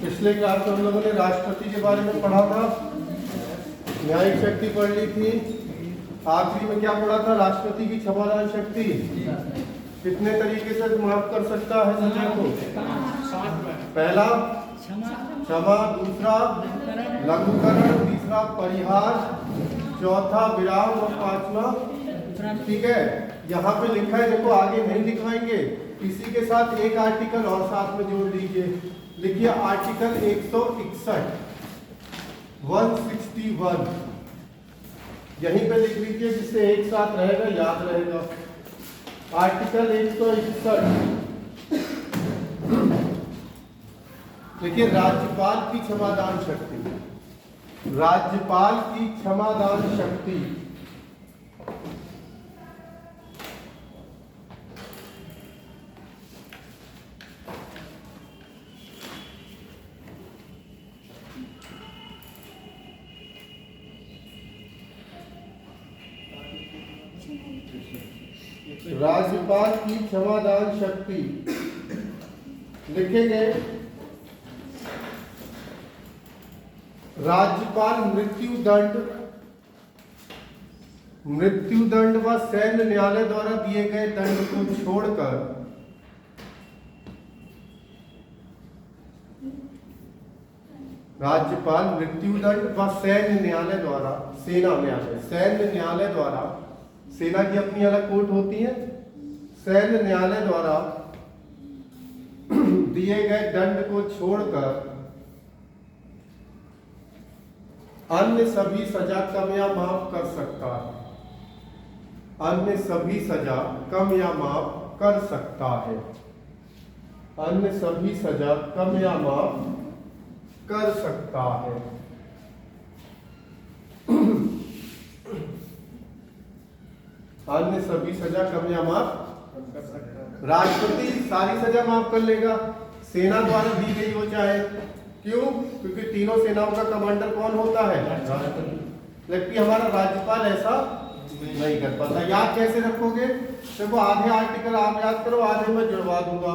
पिछले क्लास में हम लोगों ने राष्ट्रपति के बारे में पढ़ा था, न्यायिक शक्ति पढ़ ली थी। आखिरी में क्या पढ़ा था? राष्ट्रपति की क्षमादान शक्ति कितने तरीके से माफ कर सकता है सजा को? पहला क्षमा, दूसरा लघुकरण, तीसरा परिहार, चौथा विराम और पांचवा। ठीक है, यहाँ पे लिखा है, देखो आगे नहीं लिखवाएंगे, इसी के साथ एक आर्टिकल और साथ में जोड़ दीजिए। लिखिए आर्टिकल 161 161 यहीं पे लिख लीजिए, जिससे एक साथ रहेगा, याद रहेगा। आर्टिकल 161 देखिए, राज्यपाल की क्षमादान शक्ति, राज्यपाल की क्षमादान शक्ति। राज्यपाल की क्षमादान शक्ति लिखेंगे, राज्यपाल मृत्युदंड व सैन्य न्यायालय द्वारा दिए गए दंड को छोड़कर राज्यपाल मृत्युदंड व सैन्य न्यायालय द्वारा, सेना न्यायालय, सैन्य न्यायालय द्वारा, सेना की अपनी अलग कोर्ट होती है, सैन्य न्यायालय द्वारा दिए गए दंड को छोड़कर अन्य सभी सजा कम या माफ कर सकता है। अन्य सभी सजा कम या माफ कर सकता है। अन्य सभी सजा कम या माफ कर सकता है। अन्य सभी सजा कम या माफ कर सकता है। राष्ट्रपति सारी सजा माफ कर लेगा, सेना द्वारा दी गई हो चाहे। क्यों? क्योंकि तीनों सेनाओं का कमांडर कौन होता है? राष्ट्रपति। जबकि हमारा राज्यपाल ऐसा नहीं कर पाता। याद कैसे रखोगे? देखो, आधे आर्टिकल आप याद करो, आधे मैं जुड़वा दूंगा।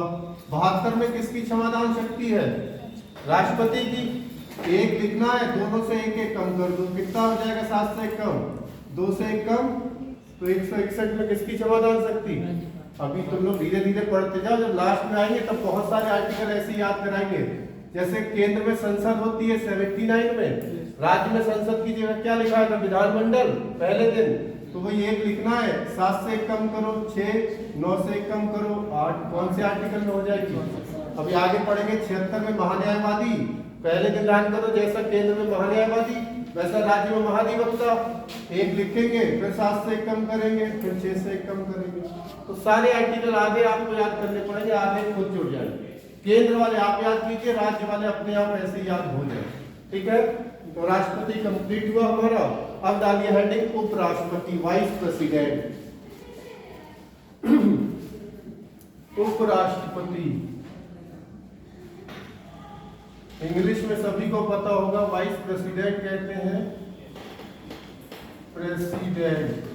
72 में किसकी क्षमादान शक्ति है? राष्ट्रपति की। एक लिखना है, दोनों से एक एक कम कर दो, कितना हो जाएगा? 7 से 1 कम, 2 से 1 कम, तो 161 में किसकी क्षमादान शक्ति? अभी तुम लोग धीरे धीरे पढ़ते जाओ, जब लास्ट में आएंगे तब बहुत सारे आर्टिकल ऐसे याद कराएंगे। जैसे केंद्र में संसद होती है 79 में, राज्य में संसद की जगह क्या लिखा है? विधानमंडल पहले दिन, तो वही एक लिखना है। 7 से 1 कम करो 6, 9 से 1 कम करो 8, कौन से आर्टिकल में हो जाएगी? अभी आगे पढ़ेंगे। 76 में महान्यायवादी, पहले दिन ध्यान करो, जैसा केंद्र में महान्यायवादी वैसा राज्य में महाधिवक्ता। एक लिखेंगे, फिर 7 से 1 कम करेंगे, फिर 6 से 1 कम करेंगे। तो सारे आर्टिकल आधे आपको याद करने पड़ेंगे, आधे खुद जुड़ जाएंगे। केंद्र वाले आप याद कीजिए, राज्य वाले अपने आप ऐसे याद हो जाए। ठीक है, तो राष्ट्रपति कंप्लीट हुआ हमारा। अब डालिए हेडिंग उपराष्ट्रपति, वाइस प्रेसिडेंट। उपराष्ट्रपति इंग्लिश में सभी को पता होगा, वाइस प्रेसिडेंट कहते हैं। प्रेसिडेंट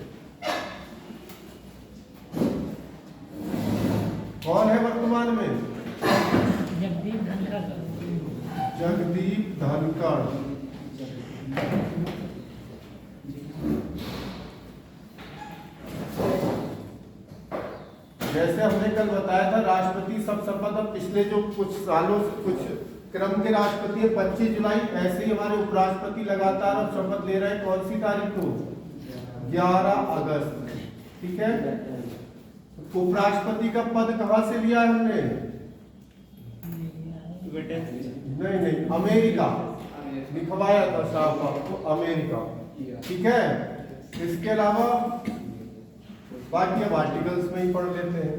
कौन है वर्तमान में? जगदीप धनखड़। जैसे हमने कल बताया था, राष्ट्रपति सब शपथ, अब पिछले जो कुछ सालों से कुछ क्रम के राष्ट्रपति 25 जुलाई, ऐसे ही हमारे उपराष्ट्रपति लगातार अब शपथ ले रहे हैं। कौन सी तारीख को? 11 अगस्त। ठीक है, उपराष्ट्रपति का पद कहां से लिया है हमने? नहीं, अमेरिका लिखवाया था साहब आपको, अमेरिका। ठीक है, इसके अलावा बाकी अब आर्टिकल्स में ही पढ़ लेते हैं।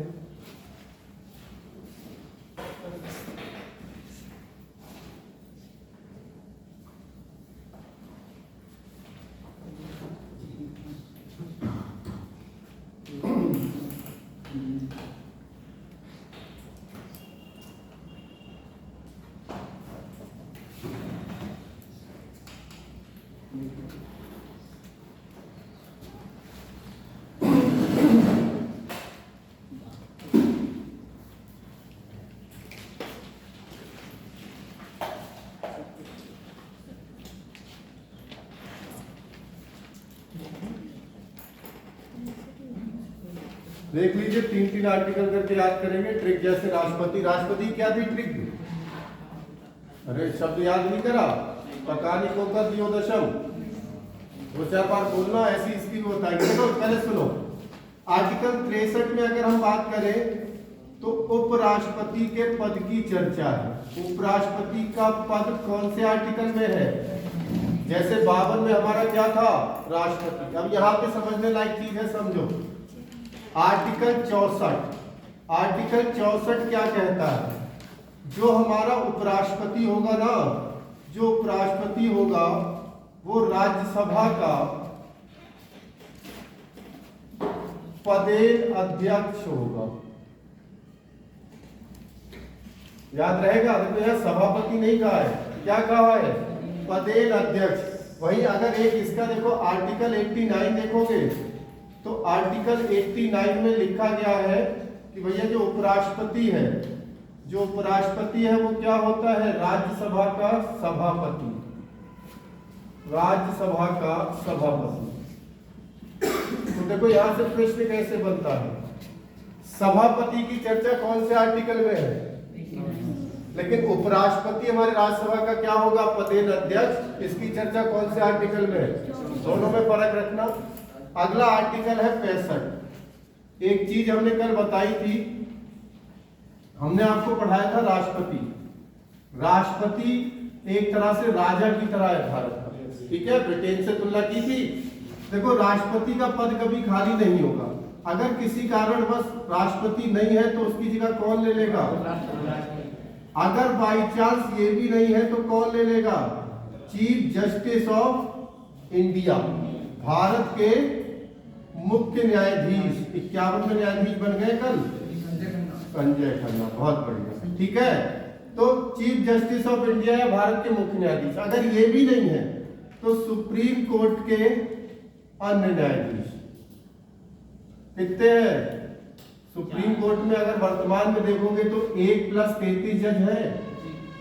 देख लीजिए, 3 आर्टिकल करके याद करेंगे। ट्रिक जैसे राष्ट्रपति, राष्ट्रपति क्या थी ट्रिक? अरे शब्द याद नहीं करा, पता नहीं कौन सा दियो दशम, 2-4 बार बोलना, ऐसी इसकी वो बताएंगे। देखो पहले सुनो, आर्टिकल 63 में अगर हम बात करें तो उपराष्ट्रपति के पद की चर्चा है। उपराष्ट्रपति का पद कौन से आर्टिकल में है? जैसे 52 में हमारा क्या था? राष्ट्रपति। अब यहाँ पे समझने लायक चीज है, समझो। आर्टिकल 64, आर्टिकल 64 क्या कहता है? जो हमारा उपराष्ट्रपति होगा ना, जो उपराष्ट्रपति होगा वो राज्यसभा का पदेन अध्यक्ष होगा। याद रहेगा, देखो यहाँ सभापति नहीं कहा है, क्या कहा है? पदेन अध्यक्ष। वही अगर एक इसका देखो आर्टिकल 89 देखोगे तो आर्टिकल 89 में लिखा गया है कि भैया जो उपराष्ट्रपति है, जो उपराष्ट्रपति है वो क्या होता है? राज्यसभा का सभापति, राज्यसभा का सभापति। तो देखो यहां से प्रश्न कैसे बनता है? सभापति की चर्चा कौन से आर्टिकल में है? लेकिन उपराष्ट्रपति हमारे राज्यसभा का क्या होगा? पदेन अध्यक्ष। इसकी चर्चा कौन से आर्टिकल में है? दोनों में फर्क रखना। अगला आर्टिकल है 65। एक चीज हमने कल बताई थी, हमने आपको पढ़ाया था राष्ट्रपति। राष्ट्रपति एक तरह से राजा की तरह है भारत का, ठीक है? ब्रिटेन से तुलना की थी। देखो राष्ट्रपति का पद कभी खाली नहीं होगा। अगर किसी कारणवश राष्ट्रपति नहीं है तो उसकी जगह कौन ले लेगा? अगर बाई चांस ये भी नहीं है तो कौन ले लेगा? Chief justice of India, Bharat के मुख्य न्यायाधीश। 51 में न्यायाधीश बन गए कल, संजय खन्ना, बहुत बढ़िया, ठीक है? तो चीफ जस्टिस ऑफ इंडिया या भारत के मुख्य न्यायाधीश। अगर ये भी नहीं है तो सुप्रीम कोर्ट के अन्य न्यायाधीश कितने हैं? सुप्रीम कोर्ट में अगर वर्तमान में देखोगे तो 1+33 जज है।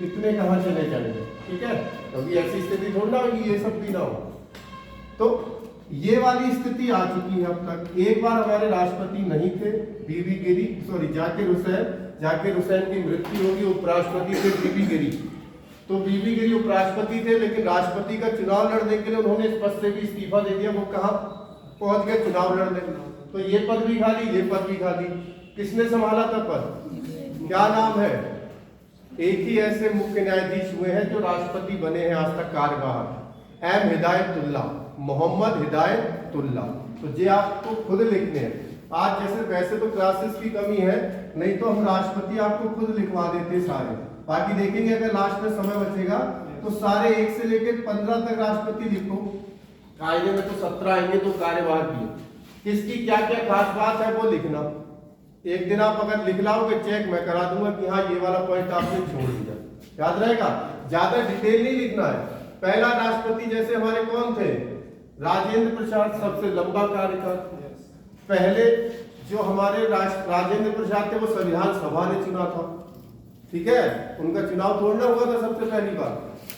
इतने कहां चले जाएंगे, ठीक है? कभी ऐसी स्थिति थोड़ी ना होगी ये सब भी ना हो। तो ये वाली स्थिति आ चुकी है अब तक। एक बार हमारे राष्ट्रपति नहीं थे, बीबी गिरी, सॉरी जाकिर हुसैन की मृत्यु होगी, उपराष्ट्रपति थे बीबी गिरी। तो बीबी गिरी उपराष्ट्रपति थे, लेकिन राष्ट्रपति का चुनाव लड़ने के लिए उन्होंने इस पद से भी इस्तीफा दे दिया। वो कहाँ पहुंच गए? चुनाव लड़ने। तो ये पद भी खाली, ये पद भी खाली। किसने संभाला था पद? क्या नाम है? एक ही ऐसे मुख्य न्यायाधीश हुए हैं जो राष्ट्रपति बने हैं आज तक कार्यवाहक, एम हिदायतुल्लाह, मोहम्मद हिदायतुल्लाह। तो ये आपको खुद लिखने हैं। आज जैसे वैसे तो क्लासेस की कमी है, नहीं तो हम राष्ट्रपति आपको खुद लिखवा देते सारे। बाकी देखेंगे अगर लास्ट में समय बचेगा तो सारे 1 से लेकर 15 तक राष्ट्रपति लिखो। कायदे में तो 17 आएंगे तो कार्यवाहक की किसकी क्या क्या खास बात है वो लिखना। एक दिन आप अगर लिख लाओगे चेक मैं करा दूंगा कि हाँ ये वाला पॉइंट आपने छोड़ दिया, याद रहेगा। ज्यादा डिटेल नहीं लिखना है। पहला राष्ट्रपति जैसे हमारे कौन थे? राजेंद्र प्रसाद, सबसे लंबा कार्यकाल। पहले जो हमारे राजेंद्र प्रसाद थे वो संविधान सभा ने चुना था, ठीक है? उनका चुनाव थोड़ा हुआ था सबसे पहली बार।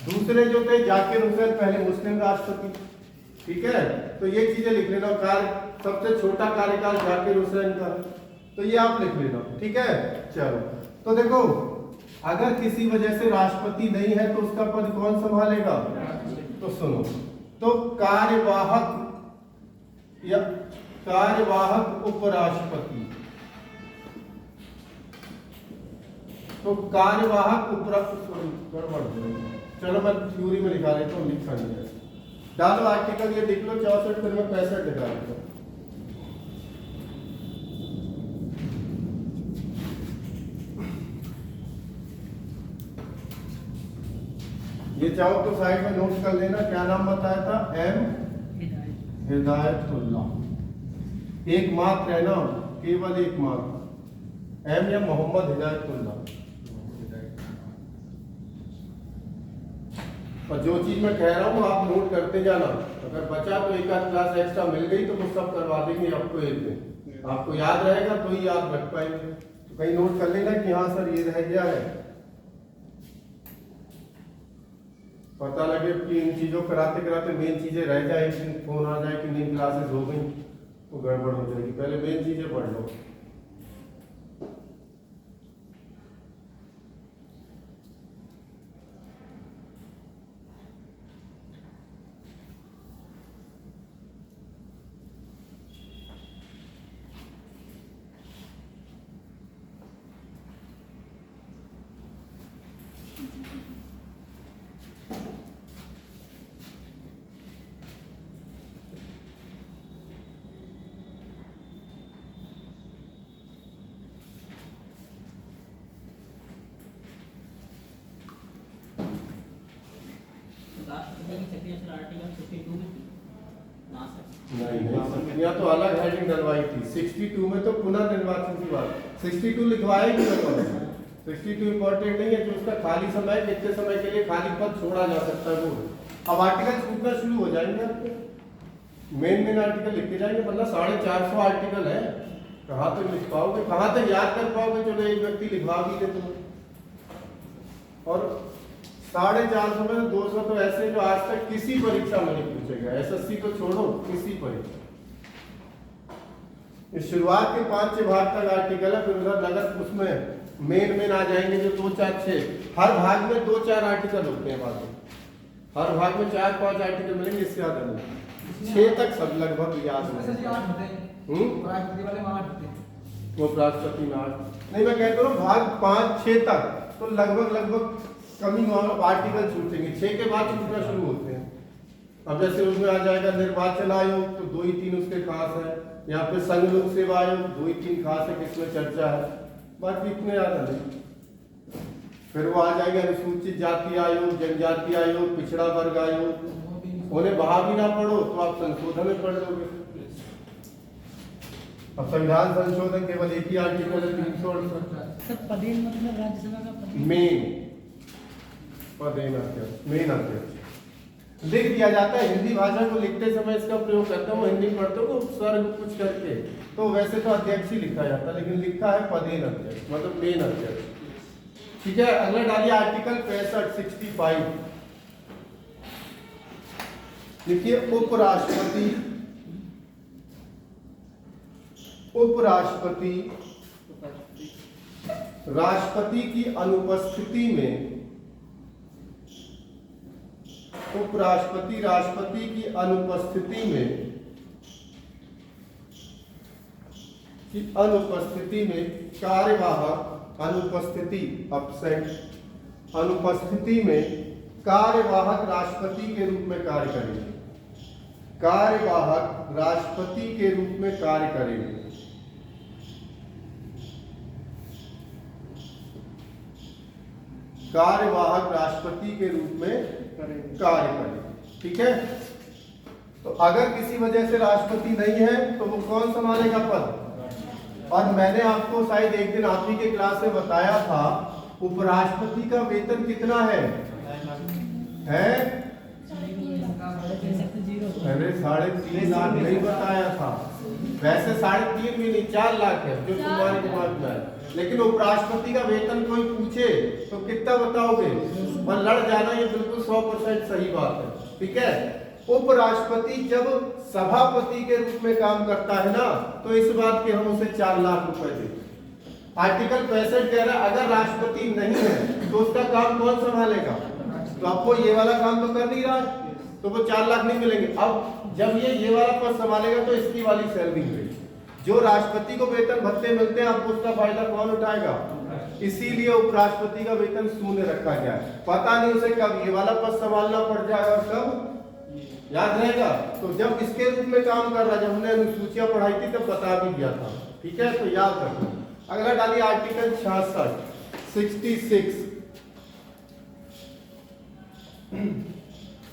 दूसरे जो थे जाकिर हुसैन, पहले मुस्लिम राष्ट्रपति, ठीक है? तो ये चीजें लिख लेना। सबसे छोटा कार्यकाल जाकिर हुसैन का, तो ये आप लिख लेना, ठीक है? चलो, तो देखो अगर किसी वजह से राष्ट्रपति नहीं है तो उसका पद कौन संभालेगा? तो सुनो, तो कार्यवाहक या कार्यवाहक उपराष्ट्रपति, तो कार्यवाहक उपराष्ट्रपति, चलो मैं थ्योरी में लिखा लेता हूँ, लिखा नहीं है। डालो आर्टिकल, ये लिख लो 64, फिर मैं 65 लिखा लेता हूँ। ये चाहो तो साइड में नोट कर लेना। क्या नाम बताया था? एम हिदायतुल्लाह। एक मात्र है ना, केवल एक मात्र, एम या मोहम्मद हिदायतुल्लाह। और जो चीज मैं कह रहा हूँ आप नोट करते जाना। अगर बचा तो एक आध क्लास एक्स्ट्रा मिल गई तो वो सब करवा देंगे आपको एक दिन। आपको याद रहेगा तो ही याद रख पाएंगे। तो कहीं नोट कर लेना कि हाँ सर ये रह गया है, पता लगे कि इन चीजों कराते कराते मेन चीजें रह जाए, फोन आ जाए कि नहीं क्लासेस हो गई, वो गड़बड़ हो जाएगी। पहले मेन चीजें पढ़ लो। नहीं, यहाँ तो अलग हेडिंग डलवाई थी। 62 में तो पुनर्निर्वाचन की बात, 62 लिखवाया ही नहीं। 62 इंपॉर्टेंट नहीं है, जो उसका खाली समय कितने समय के लिए खाली पद छोड़ा जा सकता है वो। अब आर्टिकल छूटना शुरू हो जाएंगे आपके, मेन आर्टिकल लिखते जाएंगे, मतलब 450 आर्टिकल है। कहाँ तक लिख पाओगे, कहाँ तक याद कर पाओगे? चलो एक व्यक्ति लिखवा भी दे तुम्हें, और 450 में 200 तो ऐसे जो आज तक किसी परीक्षा में नहीं पूछेगा। एसएससी को छोड़ो, किसी परीक्षा। इस शुरुआत के 5-6 भाग तक आर्टिकल है, फिर उधर लगत उसमें मेन आ जाएंगे जो 2-4-6। हर भाग में 2-4 आर्टिकल होते हैं। बाद में हर भाग में 4-5 आर्टिकल मिलेंगे, इससे ज्यादा नहीं। 6 तक सब लगभग याद हो। वो राष्ट्रपति में 8 नहीं, मैं कहता हूँ भाग 5-6 तक तो लगभग कमी आर्टिकल छूटेंगे। 6 के बाद छूटना शुरू होते हैं। अब जैसे उसमें आ जाएगा निर्वाचन आयोग, तो 2 ही 3 उसके खास है। यहाँ पे संघ लोक सेवा आयोग 2 ही 3 खास है, किसमें चर्चा है, बाकी इतने याद नहीं। फिर वो आ जाएगा अनुसूचित जाति आयोग, जनजाति आयोग, पिछड़ा वर्ग आयोग। उन्हें वहां भी ना पढ़ो तो आप संशोधन में पढ़ लोगे। अब संविधान संशोधन केवल एक ही आर्टिकल है, 368। पदेन मतलब राज्यसभा का मेन पदेन अध्यक्ष, मेन अध्यक्ष लिख दिया जाता है। हिंदी भाषा को लिखते समय इसका प्रयोग करता हूँ, हिंदी पढ़ते हो उपसर्ग कुछ करके, तो वैसे तो अध्यक्ष ही लिखा जाता है, लेकिन लिखा है पदेन अध्यक्ष, मतलब मेन अध्यक्ष। ठीक है, अगला डालिए आर्टिकल 65 लिखिए उपराष्ट्रपति। उपराष्ट्रपति राष्ट्रपति की अनुपस्थिति में, उपराष्ट्रपति राष्ट्रपति की अनुपस्थिति में कार्यवाहक, अनुपस्थिति अपसेंट, अनुपस्थिति में कार्यवाहक राष्ट्रपति के रूप में कार्य करेंगे। कार्यवाहक राष्ट्रपति के रूप में कार्य करेंगे। कार्यवाहक राष्ट्रपति के रूप में कार्य करेंगे। ठीक है, तो अगर किसी वजह से राष्ट्रपति नहीं है तो वो कौन संभालेगा पद? और मैंने आपको शायद एक दिन आप ही के क्लास में बताया था, उपराष्ट्रपति का वेतन कितना है? अरे 3.5 लाख नहीं बताया था, वैसे 3.5 भी नहीं 4 लाख है जो तुम्हारे दिमाग में है। लेकिन उपराष्ट्रपति का वेतन कोई पूछे तो कितना बताओगे? और लड़ जाना, ये बिल्कुल 100% सही बात है। ठीक है, उपराष्ट्रपति जब सभापति के रूप में काम करता है ना, तो इस बात के हम उसे 4 लाख रुपए देते। आर्टिकल 65 कह रहा है अगर राष्ट्रपति नहीं है तो उसका काम कौन संभालेगा? तो आपको ये वाला काम तो कर नहीं रहा है, तो वो 4 लाख नहीं मिलेंगे। अब जब ये वाला पद संभालेगा तो इसकी वाली सैलरी मिलेगी। जो राष्ट्रपति को वेतन भत्ते मिलते हैं, आपको उसका फायदा कौन उठाएगा? इसीलिए उपराष्ट्रपति का वेतन शून्य रखा गया है। पता नहीं उसे कब ये वाला पद संभालना पड़ जाएगा और कब याद रहेगा। तो जब इसके रूप में काम कर रहा, जब हमने अनुसूचियां पढ़ाई थी तब बता भी दिया था। ठीक है, तो याद रखो। अगला डालिए आर्टिकल 66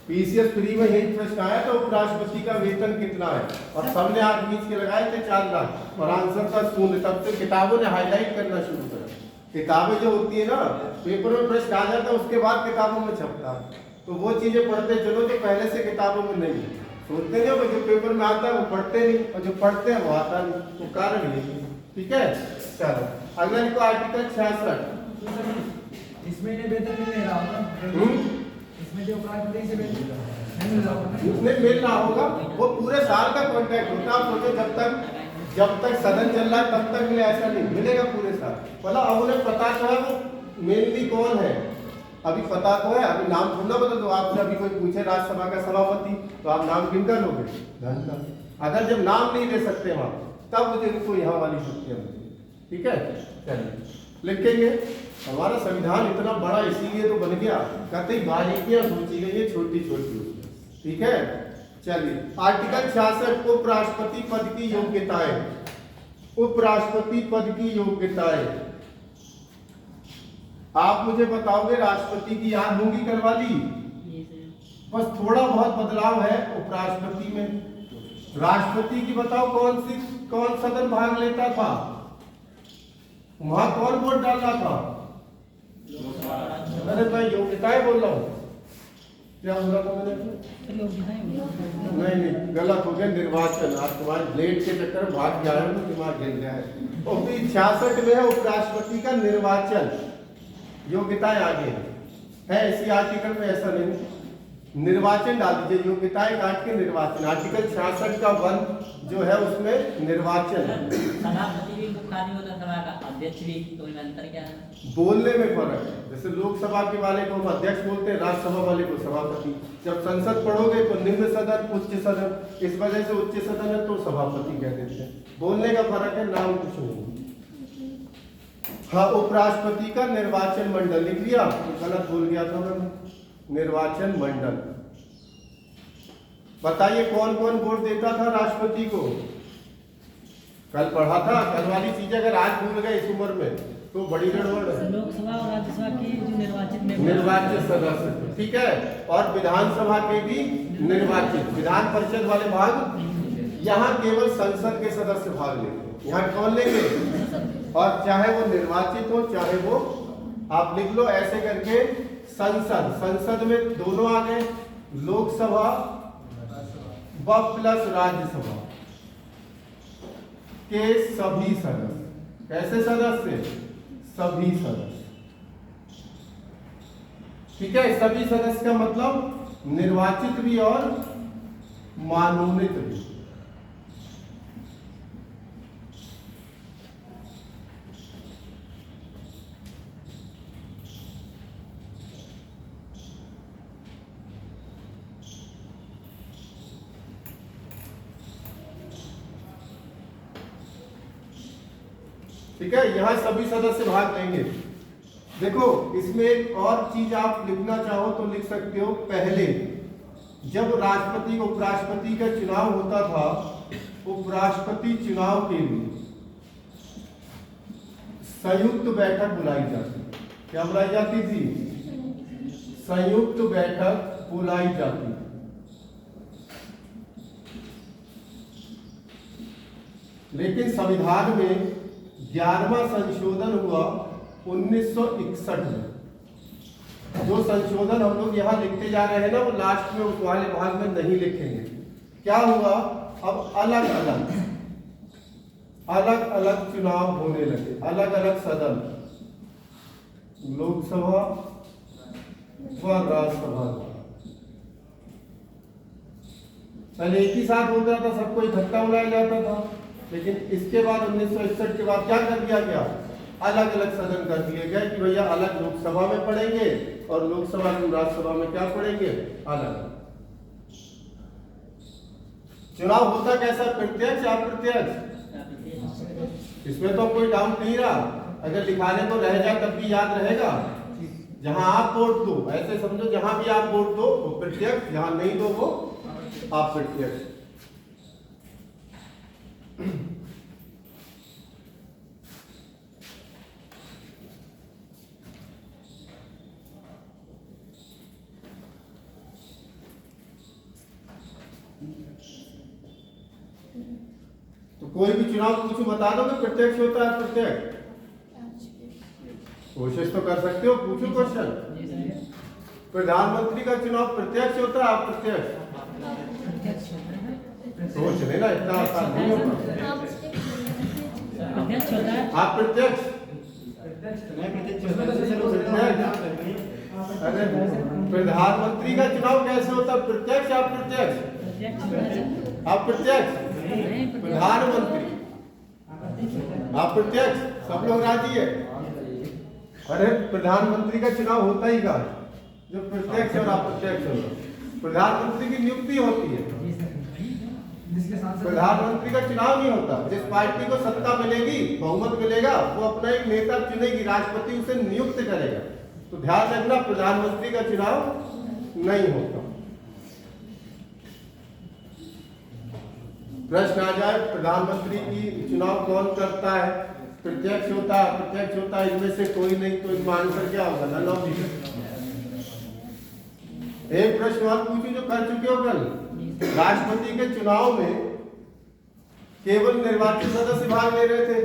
पीसीएस फ्री में यही प्रश्न आया था, उपराष्ट्रपति का वेतन कितना है? और सबने हाथ बीच के लगाए थे 4 लाख, और आंसर था शून्य। तब से किताबों ने हाईलाइट करना शुरू कर। किताबें जो होती है ना, पेपर में प्रश्न आ जाता है उसके बाद किताबों में छपता है, तो वो चीजें पढ़ते चलो जो पहले से किताबों में नहीं है। सोचते नहीं हो जो पेपर में आता है वो पढ़ते नहीं, और जो पढ़ते हैं वो आता नहीं, तो कारण यही है। ठीक है, चलो अगला लिखो आर्टिकल 66। इसमें वेतन नहीं ले रहा होगा, इसमें जो उपराष्ट्रपति से वेतन उसमें मिल रहा होगा, वो पूरे साल का कॉन्ट्रैक्ट होता है। आप सोचो जब तक सदन चल रहा है तब तक मिले, ऐसा नहीं मिलेगा पूरे साल। मतलब अब उन्हें पता तो है वो मेनली कौन है, अभी पता तो है, अभी नाम थोड़ा बदल दो। आपसे अभी कोई पूछे राज्यसभा का सभापति तो आप नाम किनका लोगे? धन का। अगर जब नाम नहीं ले सकते वहां तब मुझे इनको यहाँ वाली शक्तियां मिली। ठीक है, चलिए लिखेंगे। हमारा संविधान इतना बड़ा इसीलिए तो बन गया, कतई बारीकियां सोची गई है छोटी छोटी। ठीक है, चलिए आर्टिकल 66 उपराष्ट्रपति पद की योग्यताएं। उपराष्ट्रपति पद की योग्यताएं आप मुझे बताओगे, राष्ट्रपति की याद होंगी करवा ली, बस थोड़ा बहुत बदलाव है उपराष्ट्रपति में। राष्ट्रपति की बताओ कौन सदन भाग लेता था, वहां कौन वोट डालना था? अरे मैं योग्यताएं बोल रहा हूँ, क्या बोला था मैंने? नहीं गलत हो गया, निर्वाचन। आज तुम्हारे ब्लेड के चक्कर में भाग गया है, दिमाग हिल गया है। 66 में है उपराष्ट्रपति का निर्वाचन, योग्यताएं आगे है इसी आर्टिकल में, ऐसा नहीं। निर्वाचन डाल दीजिए, योग्यताएं काट के निर्वाचन। आर्टिकल 66 का 1 जो है उसमें निर्वाचन। सभापति भी मुख्यालय होता सभा का, अध्यक्ष भी, तो इनमें अंतर क्या है? बोलने में फर्क है। जैसे लोकसभा के वाले को हम अध्यक्ष बोलते हैं, राज्यसभा वाले को सभापति। जब संसद पढ़ोगे तो निम्न सदन, उच्च सदन, इस वजह से उच्च सदन है तो सभापति कह देते हैं। बोलने का फर्क है, नाम कुछ नहीं। हाँ, उपराष्ट्रपति का निर्वाचन मंडल लिख लिया, गलत बोल गया था मैंने, निर्वाचन मंडल। बताइए कौन कौन वोट देता था राष्ट्रपति को? कल पढ़ा था, कल वाली चीजें अगर आज भूल गए इस उम्र में तो बड़ी गड़बड़ है। लोकसभा और राज्यसभा के जो निर्वाचित सदस्य, ठीक है, और विधानसभा के भी निर्वाचित। विधान परिषद वाले भाग, यहाँ केवल संसद के सदस्य भाग लेंगे, यहाँ कौन लेंगे? और चाहे वो निर्वाचित हो चाहे वो, आप लिख लो ऐसे करके, संसद में दोनों आ गए, लोकसभा व प्लस राज्यसभा के सभी सदस्य। कैसे सदस्य? सभी सदस्य। ठीक है, सभी सदस्य का मतलब निर्वाचित भी और मनोनीत भी। ठीक है, यहां सभी सदस्य भाग लेंगे। देखो इसमें एक और चीज आप लिखना चाहो तो लिख सकते हो। पहले जब राष्ट्रपति उपराष्ट्रपति का चुनाव होता था, उपराष्ट्रपति चुनाव के लिए संयुक्त बैठक बुलाई जाती। क्या बुलाई जाती थी? संयुक्त बैठक बुलाई जाती। लेकिन संविधान में 11वां संशोधन हुआ 1961 में। जो संशोधन हम लोग यहाँ लिखते जा रहे हैं ना, वो लास्ट में उस वाले भाग में नहीं लिखेंगे। क्या हुआ? अब अलग अलग चुनाव होने लगे, अलग अलग सदन, लोकसभा व राज्यसभा। पहले एक ही साथ होता था, सबको इकट्ठा बुलाया जाता था। लेकिन इसके बाद 1961 के बाद क्या कर दिया गया? अलग अलग सदन कर दिए गए कि भैया अलग लोकसभा में पढ़ेंगे और लोकसभा और राज्यसभा में क्या पढ़ेंगे? अलग। चुनाव होता कैसा? प्रत्यक्ष या अप्रत्यक्ष? इसमें तो कोई डाउट नहीं रहा। अगर लिखाने को रह जाए तब भी याद रहेगा। जहां आप वोट दो, ऐसे समझो जहां भी आप वोट दो वो प्रत्यक्ष, जहां नहीं दो वो अप्रत्यक्ष। तो कोई भी चुनाव कुछ बता दो कि प्रत्यक्ष होता है अप्रत्यक्ष? कोशिश तो कर सकते हो, पूछो क्वेश्चन। प्रधानमंत्री का चुनाव प्रत्यक्ष होता है अप्रत्यक्ष? सोच लेना, इतना आसान नहीं होता। अप्रत्यक्ष होता है। आप प्रत्यक्ष अरे प्रधानमंत्री का चुनाव कैसे होता है? प्रत्यक्ष या अप्रत्यक्ष? अप्रत्यक्ष। प्रधानमंत्री अप्रत्यक्ष, सब लोग राजी है? अरे प्रधानमंत्री का चुनाव होता ही कहाँ है? जो प्रत्यक्ष और अप्रत्यक्ष होगा। प्रधानमंत्री की नियुक्ति होती है, प्रधानमंत्री का चुनाव नहीं होता। जिस पार्टी को सत्ता मिलेगी, बहुमत मिलेगा, वो अपना एक नेता चुनेगी, राष्ट्रपति उसे नियुक्त करेगा। तो ध्यान रखना, प्रधानमंत्री का चुनाव नहीं होता। प्रश्न आ जाए, प्रधानमंत्री की चुनाव कौन करता है? प्रत्यक्ष होता है, अप्रत्यक्ष होता है, इनमें से कोई नहीं, तो इसका आंसर क्या होगा? None of these. एक प्रश्न और पूछूं जो कर चुके हो कल। राष्ट्रपति के चुनाव में केवल निर्वाचित सदस्य भाग ले रहे थे।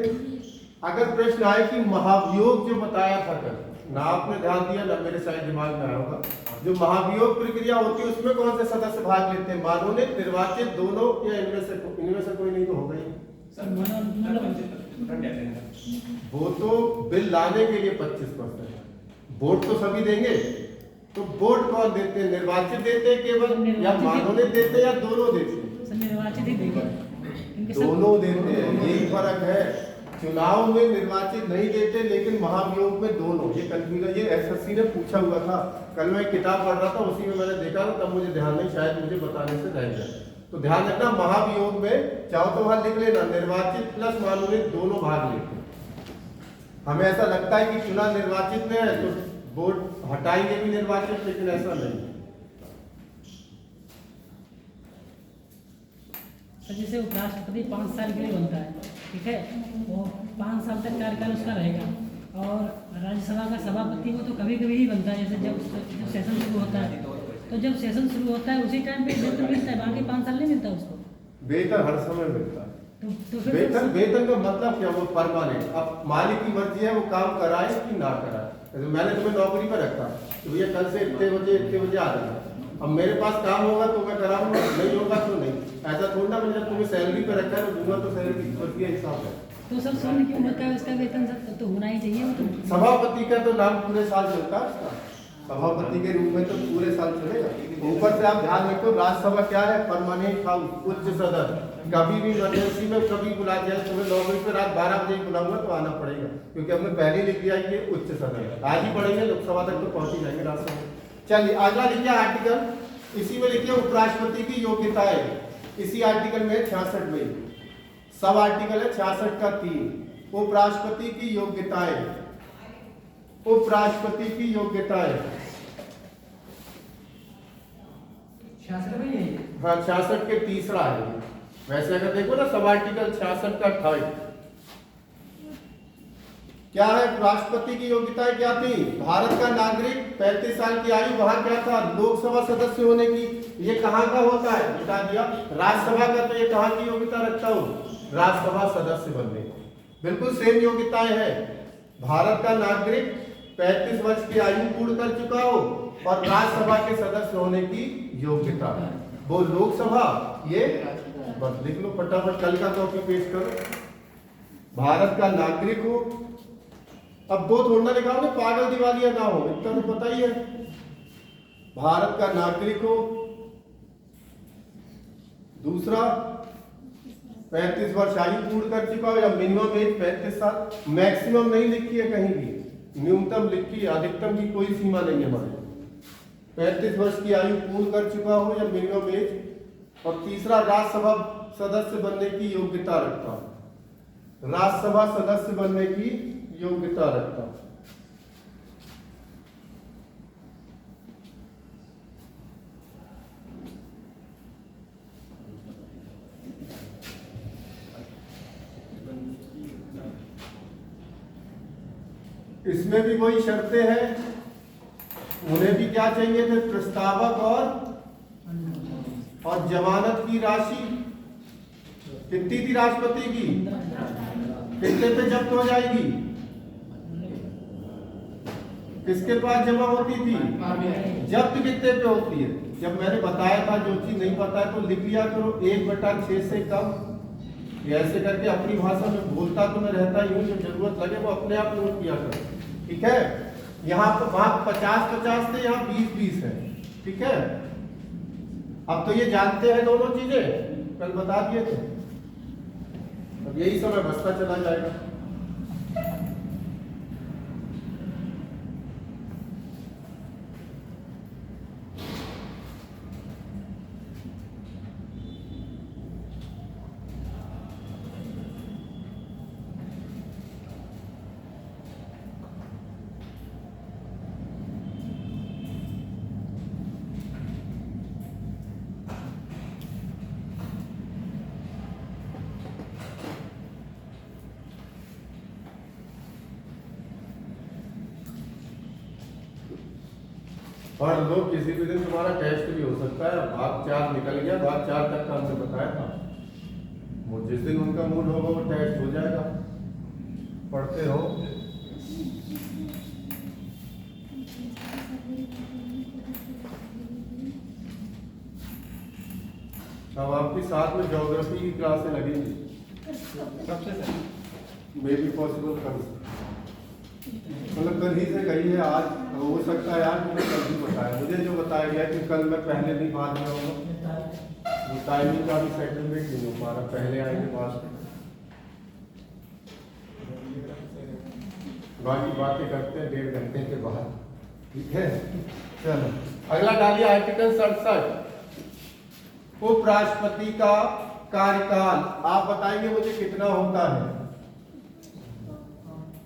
अगर प्रश्न आए कि महाभियोग जो बताया था कल, ना आपने ध्यान दिया ना मेरे शायद दिमाग में आया होगा, जो महाभियोग प्रक्रिया होती है उसमें कौन से सदस्य भाग लेते हैं? मनोनीत, निर्वाचित, दोनों, या इनमें से कोई नहीं तो होगा ही। वो तो बिल लाने के लिए 25%, वोट तो सभी देंगे। तो वोट कौन देते हैं? निर्वाचित देते हैं केवल, या मनोनीत देते हैं, या दोनों देते हैं? निर्वाचित ही देंगे, दोनों देते हैं, यही फर्क है। चुनाव में निर्वाचित नहीं देते, लेकिन महाभियोग में दोनों। ये कंफ्यूजन, ये एसएससी ने पूछा हुआ था। कल मैं किताब पढ़ रहा था, उसी में मैंने देखा था, तब मुझे ध्यान नहीं, शायद मुझे बताने से रह गया। तो ध्यान रखना, महाभियोग में चाहो तो वहां लिख लेना, निर्वाचित प्लस मनोनीत दोनों भाग लेते हैं। हमें ऐसा लगता है कि चुनाव निर्वाचित में है तो वोट हटाएंगे भी निर्वाचित, लेकिन ऐसा नहीं। जैसे उपराष्ट्रपति 5 साल के लिए बनता है, ठीक है, वो 5 साल तक कार्यकाल उसका रहेगा। और राज्यसभा का सभापति वो तो कभी कभी ही बनता है, जैसे जब सेशन शुरू होता है, तो जब सेशन शुरू होता है उसी टाइम पे वेतन मिलता है, बाकी 5 साल नहीं मिलता उसको। वेतन हर समय मिलता है। तो फिर वेतन का मतलब क्या? वो परमानेंट। अब मालिक की मर्जी है वो काम कराए कि ना कराए। तो मैंने तुम्हें नौकरी पर रखा तो भैया कल से इतने बजे आ जाना। अब मेरे पास काम होगा तो मैं कराऊंगा, नहीं होगा तो नहीं। ऐसा थोड़ा ना, मैंने तुम्हें सैलरी पर रखा है तो दूंगा तो सैलरी पर हिसाब है। तो सब स्वर्ण की उम्र का उसका वेतन सब तो होना ही चाहिए। वो तो सभापति का तो नाम पूरे साल चलता है उसका, सभापति के रूप में तो पूरे साल चलेगा। ऊपर से आप ध्यान रखो, राज्यसभा क्या है? परमानेंट हाउस, उच्च सदन। कभी भी इमरजेंसी में कभी बुला दिया, सुबह 9 बजे पे रात 12 बजे बुलाऊंगा तो आना पड़ेगा, क्योंकि हमने पहले लिख दिया कि उच्च सदन। आज ही पढ़ेंगे, लोकसभा तक तो पहुंच ही जाएंगे राज्यसभा। चलिए अगला लिखिए आर्टिकल, इसी में लिखिए उपराष्ट्रपति की योग्यताएं। इसी आर्टिकल में 66 में सब आर्टिकल है, 66 का 3। उपराष्ट्रपति की योग्यताएं, उपराष्ट्रपति की योग्यताएं। हाँ 66 के तीसरा है। वैसे अगर देखो ना सब आर्टिकल 66 का 3 क्या है? राष्ट्रपति की योग्यताएं क्या थी? भारत का नागरिक, 35 साल की आयु, वहां क्या था? लोकसभा सदस्य होने की। ये कहां का होता है? बता दिया। राज्यसभा का तो ये कहां की योग्यता रखता हूं? राज्यसभा सदस्य बनने की। बिल्कुल सेम योग्यताएं है। भारत का नागरिक, 35 वर्ष की आयु पूर्ण कर चुका हो और राज्यसभा के सदस्य होने की योग्यता। वो लोकसभा, ये बस लिख लो फटाफट, कल का कॉपी पेस्ट करो। भारत का नागरिक हो, अब दो थोड़ा लिखा हो, पागल दिवालिया ना हो, इतना तो पता ही है। भारत का नागरिक हो, दूसरा 35 वर्ष आयु पूर्ण कर चुका हो, या मिनिमम एज 35 साल। मैक्सिमम नहीं लिखी है कहीं भी, न्यूनतम लिखी है, अधिकतम की कोई सीमा नहीं है हमारे। 35 वर्ष की आयु पूर्ण कर चुका हो या मिनिमम एज। और तीसरा राज्यसभा सदस्य बनने की योग्यता रखता हूं, राज्यसभा सदस्य बनने की योग्यता रखता हूं। इसमें भी वही शर्तें हैं, उन्हें भी क्या चाहिए थे? प्रस्तावक और जमानत की राशि कितनी थी राष्ट्रपति की? कितने पे जब्त हो जाएगी? किसके पास जमा होती थी? जब्त कितने पे होती है? जब मैंने बताया था, जो चीज नहीं पता है तो लिख लिया करो, 1/6 से कम। ऐसे करके अपनी भाषा में बोलता तो मैं रहता ही हूँ, जब जरूरत लगे वो अपने आप नोट किया करो, ठीक है। यहाँ पर वहां 50-50 थे, यहाँ 20-20 है। ठीक है, अब तो ये जानते हैं दोनों चीजें, कल बता दिए थे। अब यही समय बसता चला जाएगा। और लो, किसी भी दिन तुम्हारा टेस्ट भी हो सकता है। भाग 4 निकल गया, भाग 4 तक का हमने बताया था। वो जिस दिन उनका मूड होगा वो टेस्ट हो जाएगा। पढ़ते रहो। अब आपकी साथ में ज्योग्राफी की क्लासें लगेंगी, मे बी पॉसिबल कर, मतलब कल ही से गई है। आज हो सकता है यार मैंने कल भी बताया, मुझे जो बताया गया कि कल मैं पहले नहीं बाद में आऊँगा, वो टाइमिंग का भी सेटलमेंट नहीं हो पा रहा। पहले आएंगे बाद में, बाकी बातें करते हैं 1.5 घंटे के बाद। ठीक है, चलो अगला डालिए आर्टिकल 67, उपराष्ट्रपति का कार्यकाल। आप बताएंगे मुझे कितना होता है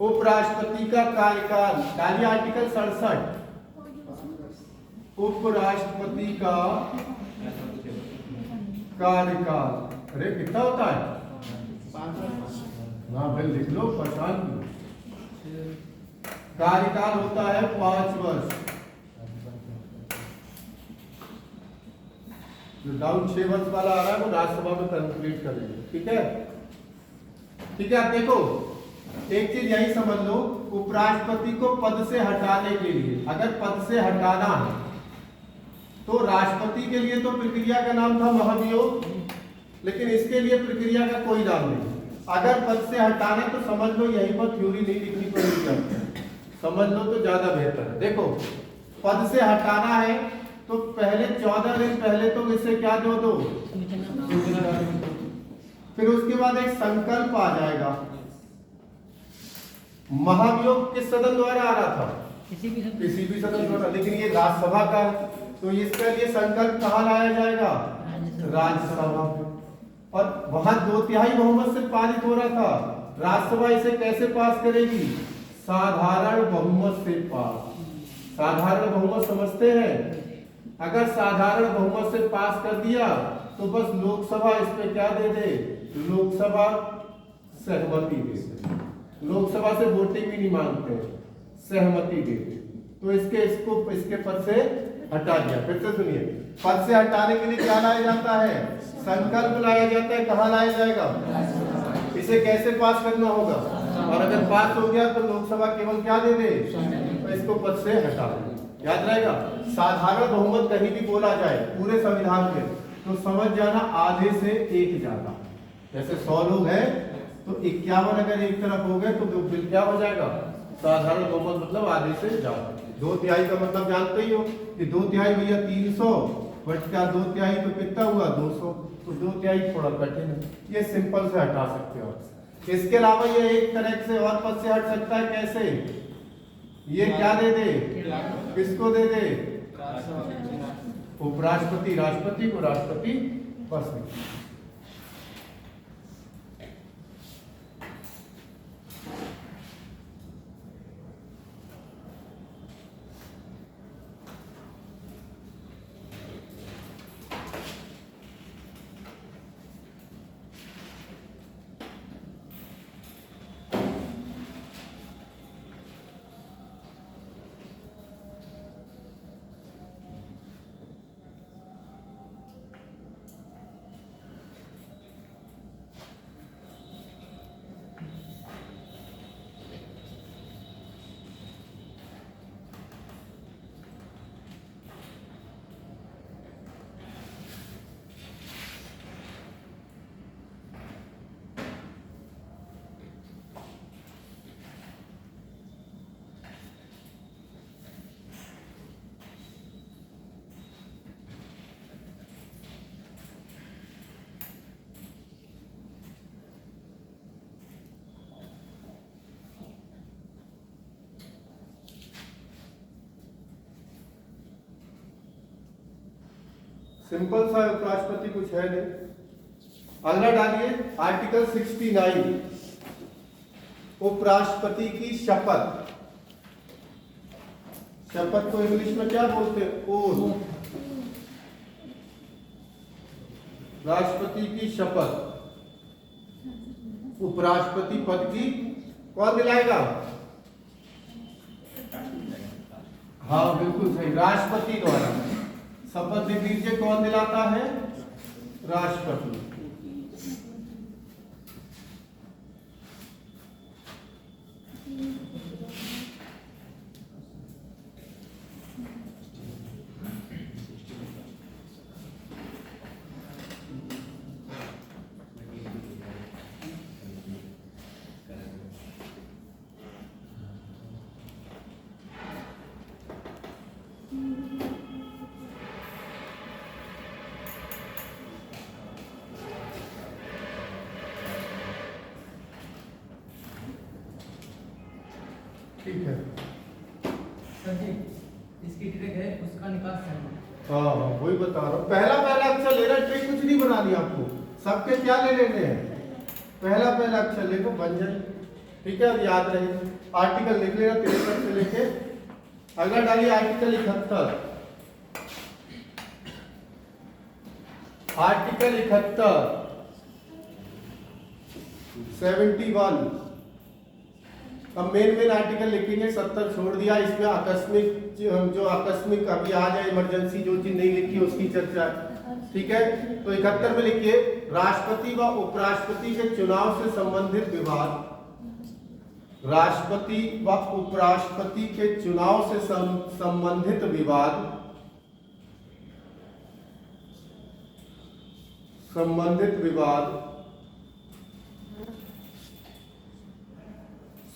उपराष्ट्रपति का कार्यकाल। डालिए आर्टिकल 67, उपराष्ट्रपति का कार्यकाल। अरे कितना होता है? 5 वर्ष। हाँ भाई लिख लो, पहचान लो। कार्यकाल होता है 5 वर्ष। जो डाउन 6 वर्ष वाला आ रहा है वो राज्यसभा में कंप्लीट करेंगे। ठीक है, ठीक है। आप देखो, एक चीज यही समझ लो, उपराष्ट्रपति को पद से हटाने के लिए, अगर पद से हटाना है तो राष्ट्रपति के लिए तो प्रक्रिया का नाम था महाभियोग, लेकिन इसके लिए प्रक्रिया का कोई नाम नहीं। अगर पद से हटाना तो समझ लो यहीं पर थ्योरी नहीं लिखनी पड़ेगी, समझ लो तो ज्यादा बेहतर है। देखो, पद से हटाना है तो पहले 14 दिन पहले तो इसे क्या दो, फिर उसके बाद एक संकल्प आ जाएगा। महाभियोग किस सदन द्वारा आ रहा था? किसी भी सदन द्वारा, लेकिन ये राज्यसभा का है तो इसके लिए संकल्प कहाँ लाया जाएगा? राज्यसभा। और वहां 2/3 बहुमत से पारित हो रहा था। राज्यसभा इसे कैसे पास करेगी? साधारण बहुमत से पास। साधारण बहुमत समझते हैं? अगर साधारण बहुमत से पास कर दिया तो बस लोकसभा इस पे क्या दे दे? लोकसभा सहमति दे दे। लोकसभा से वोटिंग भी नहीं मांगते, सहमति दे दे। तो इसके पद से हटा दिया। फिर से सुनिए, पद से हटाने के लिए क्या लाया जाता है? संकल्प लाया जाता है। कहाँ लाया जाएगा? इसे कैसे पास करना होगा? और अगर पास हो गया तो लोकसभा केवल क्या दे दे? तो इसको पद से हटा दे। याद रहेगा, साधारण बहुमत कहीं भी बोला जाए पूरे संविधान में तो समझ जाना आधे से 1 ज्यादा। जैसे 100 लोग हैं तो 51 अगर एक तरफ हो गए तो बिल क्या हो जाएगा? साधारण बहुमत मतलब आधे से ज्यादा। 2/3 का मतलब जानते ही हो कि 2/3 भैया 300 बट क्या 2/3 तो कितना हुआ? 200। तो 2/3 थोड़ा कठिन है, ये सिंपल से हटा सकते हो। इसके अलावा ये एक तरह से और पद से हट सकता है। कैसे? ये क्या दे दे? किसको दे दे? उपराष्ट्रपति। राष्ट्रपति को राष्ट्रपति बस नहीं। सिंपल सा है, उपराष्ट्रपति कुछ है नहीं। अगला डालिए आर्टिकल 69, उपराष्ट्रपति की शपथ। शपथ को इंग्लिश में क्या बोलते हैं? ओथ। राष्ट्रपति की शपथ उपराष्ट्रपति पद की कौन दिलाएगा? हाँ बिल्कुल सही, राष्ट्रपति द्वारा शपथ लिख लीजिए। कौन दिलाता है? राष्ट्रपति। ठीक है। सर जी, इसकी ट्रिक है उसका निकास करना। हाँ वही बता रहा हूँ, पहला अक्षर लेना, ट्रिक कुछ नहीं बनानी आपको, सबके क्या ले लेने हैं, पहला अक्षर लेकर बन जाए। ठीक है, अब याद रहेगा। आर्टिकल लिख लेना 63 से लेके। अगला डालिए आर्टिकल 71। आर्टिकल 71 71। अब मेन आर्टिकल लिखेंगे, 70 छोड़ दिया। इसमें आकस्मिक जो आकस्मिक अभी आ जाए, इमरजेंसी जो चीज नहीं लिखी उसकी चर्चा। ठीक है, तो 71 में लिखिए राष्ट्रपति व उपराष्ट्रपति के चुनाव से संबंधित विवाद। राष्ट्रपति व उपराष्ट्रपति के चुनाव से संबंधित विवाद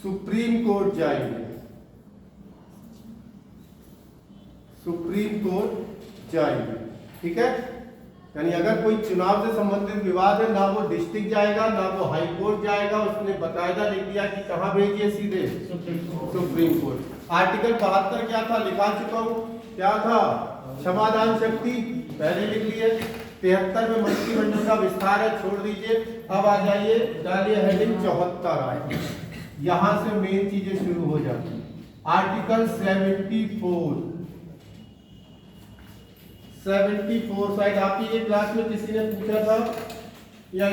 सुप्रीम कोर्ट जाएंगे। ठीक है, यानी अगर कोई चुनाव से संबंधित विवाद है, ना वो डिस्ट्रिक्ट जाएगा ना वो हाई कोर्ट जाएगा, उसने बकायदा लिख दिया कि कहां भेजिए, सीधे सुप्रीम कोर्ट। आर्टिकल 72 क्या था, लिखा चुका हूं, क्या था? क्षमादान शक्ति पहले लिख लिए। 73 में मंत्रिमंडल का विस्तार है, छोड़ दीजिए। अब आ जाइए, डालिए हेडिंग 74। यहां से मेन चीजें शुरू हो जाती। आर्टिकल 74 शायद आप ही एक क्लास में किसी ने पूछा था, या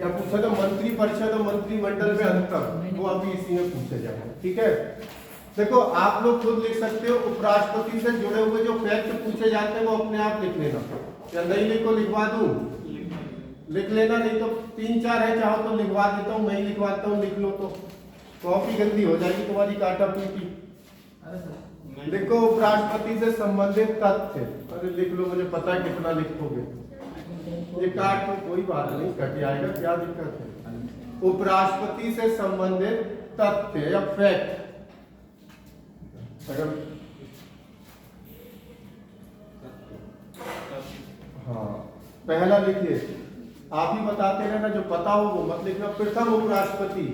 पूछा था मंत्री परिषद और मंत्रिमंडल में अंतर, वो अभी इसी में पूछा जाएगा। ठीक है, देखो आप लोग खुद लिख सकते हो, उपराष्ट्रपति से जुड़े हुए जो फैक्ट पूछे जाते हैं वो अपने आप लिख लेना, या नहीं लिखो लिखवा दूं, लिख लेना, नहीं तो 3-4 है, चाहो तो लिखवा देता हूँ, मैं ही लिखवाता हूँ, लिख लो तो कॉपी गंदी हो जाएगी तुम्हारी, काटा पीटी। देखो उपराष्ट्रपति से संबंधित तथ्य, अरे लिख लो, मुझे पता है कितना लिखोगे, ये काट तो कोई बात नहीं, कट जाएगा, क्या दिक्कत है। उपराष्ट्रपति से संबंधित तथ्य या फैक्ट, अगर हाँ पहला लिखिए, आप ही बताते रहना, जो पता हो वो मत लिखना। प्रथम उपराष्ट्रपति,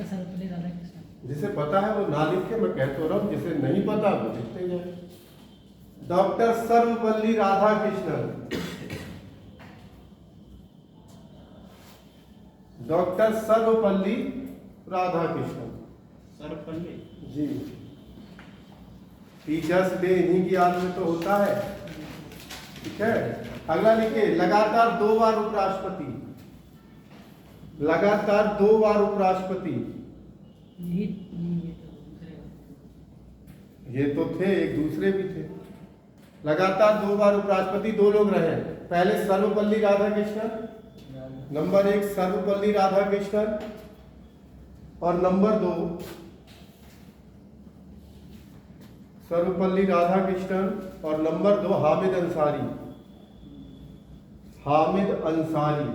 सर्वपल्ली राधाकृष्णन। जिसे पता है वो ना लिख के, मैं कहता रहा हूं, जिसे नहीं पता वो लिखते जाए। डॉक्टर सर्वपल्ली राधाकृष्णन, डॉक्टर सर्वपल्ली राधाकृष्णन, सर्वपल्ली जी। टीचर्स डे इन्हीं की याद में तो होता है। ठीक है, अगला लिखिए लगातार 2 बार उपराष्ट्रपति, लगातार 2 बार उपराष्ट्रपति। ये तो थे, एक दूसरे भी थे। लगातार 2 बार उपराष्ट्रपति 2 लोग रहे, पहले सर्वपल्ली राधाकृष्णन, नंबर 1 सर्वपल्ली राधाकृष्णन, और नंबर 2 सर्वपल्ली राधाकृष्णन, और नंबर 2 हामिद अंसारी। हामिद अंसारी,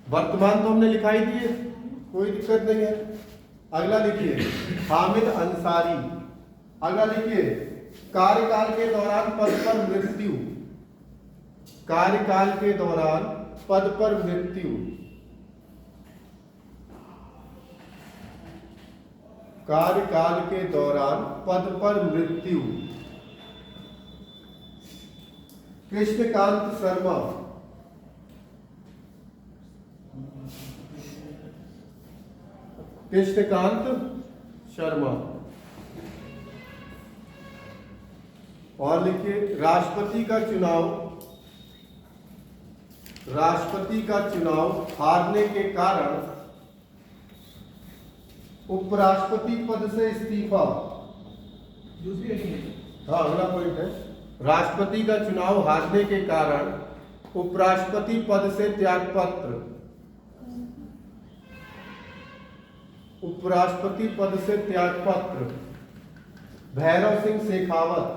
वर्तमान तो हमने लिखाई दिए, कोई दिक्कत नहीं है। अगला लिखिए हामिद अंसारी। अगला लिखिए कार्यकाल के दौरान पद पर मृत्यु, कार्यकाल के दौरान पद पर मृत्यु। कार्यकाल के दौरान पद पर मृत्यु। कृष्णकांत शर्मा। कृष्णकांत शर्मा। और लिखिए राष्ट्रपति का चुनाव हारने के कारण उपराष्ट्रपति पद से इस्तीफा। हाँ, अगला पॉइंट है राष्ट्रपति का चुनाव हारने के कारण उपराष्ट्रपति पद से त्यागपत्र। उपराष्ट्रपति पद से त्यागपत्र। भैरव सिंह शेखावत।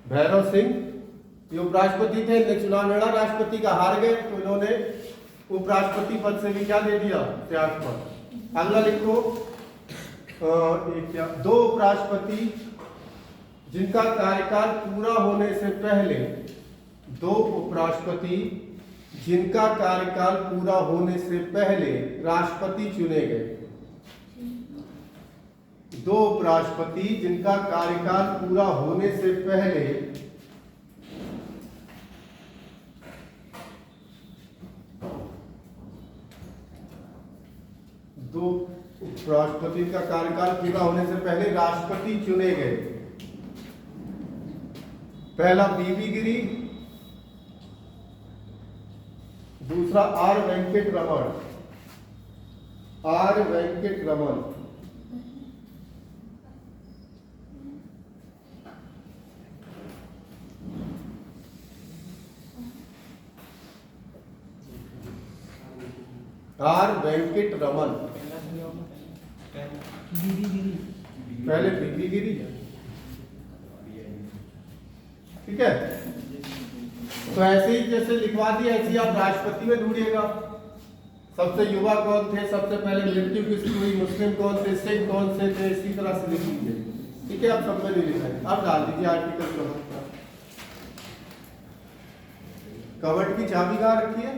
भैरव सिंह ये उपराष्ट्रपति थे, इन्हें चुनाव लड़ा, राष्ट्रपति का हार गए तो इन्होंने उपराष्ट्रपति पद से भी क्या दे दिया, त्यागपत्र। अगला लिखो दो उपराष्ट्रपति जिनका कार्यकाल पूरा होने से पहले, दो उपराष्ट्रपति जिनका कार्यकाल पूरा होने से पहले राष्ट्रपति चुने गए। दो उपराष्ट्रपति जिनका कार्यकाल पूरा होने से पहले दो उपराष्ट्रपति का कार्यकाल पूरा होने से पहले राष्ट्रपति चुने गए। पहला बीवी गिरी, दूसरा R Venkataraman. R Venkataraman. R Venkataraman. पहले बीबी गिरी, ठीक है। तो ऐसे ही जैसे लिखवा दिया ऐसे ही आप राष्ट्रपति में ढूंढिएगा। सबसे युवा कौन थे, सबसे पहले मृत्यु किसकी हुई, मुस्लिम कौन थे, सिख कौन से थे, इसी तरह से लिख लीजिए, ठीक है। आप सब में नहीं लिखाएंगे, आप डाल दीजिए आर्टिकल कवर्ट की चाबी कहाँ रखी है,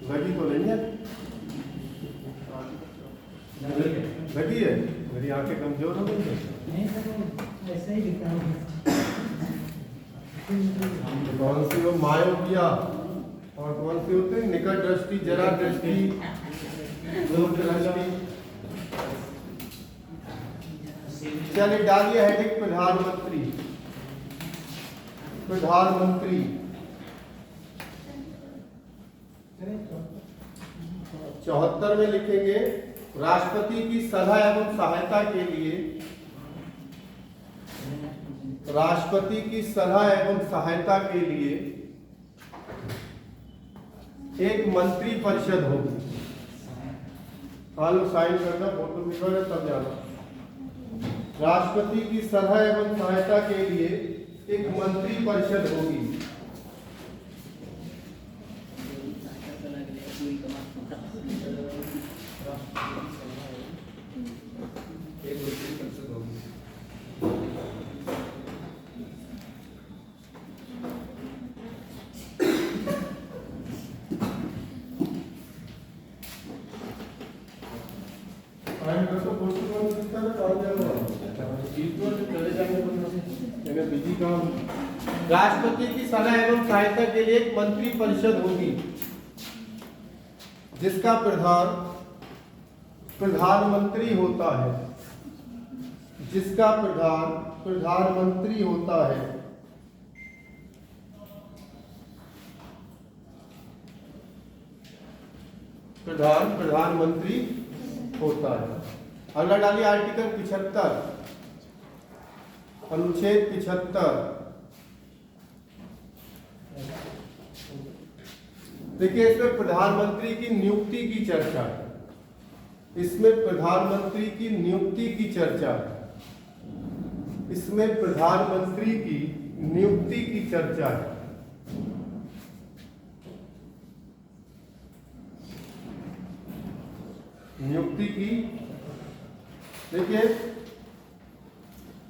लगी तो नहीं है, लगी है, मेरी आंखें कमजोर हो गई है। ऐसा ही दिखता है। कौन सी वो मायोपिया और कौन सी होते हैं निकट दृष्टि, जरा दृष्टि, दूर दृष्टि। चलिए डालिए हेडिंग प्रधानमंत्री। प्रधानमंत्री 74 में लिखेंगे राष्ट्रपति की सलाह एवं सहायता के लिए, राष्ट्रपति की सलाह एवं सहायता के लिए एक मंत्री परिषद होगी। हाल साइन करना, फोटो खिंचवाना तब जाना। राष्ट्रपति की सलाह एवं सहायता के लिए एक मंत्री परिषद होगी। राष्ट्रपति की सलाह एवं सहायता के लिए एक मंत्री परिषद होगी जिसका प्रधान प्रधानमंत्री होता है, जिसका प्रधान प्रधानमंत्री होता है। प्रधान प्रधानमंत्री होता है। अगला डालिए आर्टिकल 75, अनुच्छेद 75। देखिए इसमें प्रधानमंत्री की नियुक्ति की चर्चा है, इसमें प्रधानमंत्री की नियुक्ति की चर्चा है, इसमें प्रधानमंत्री की नियुक्ति की चर्चा है। नियुक्ति की, देखिए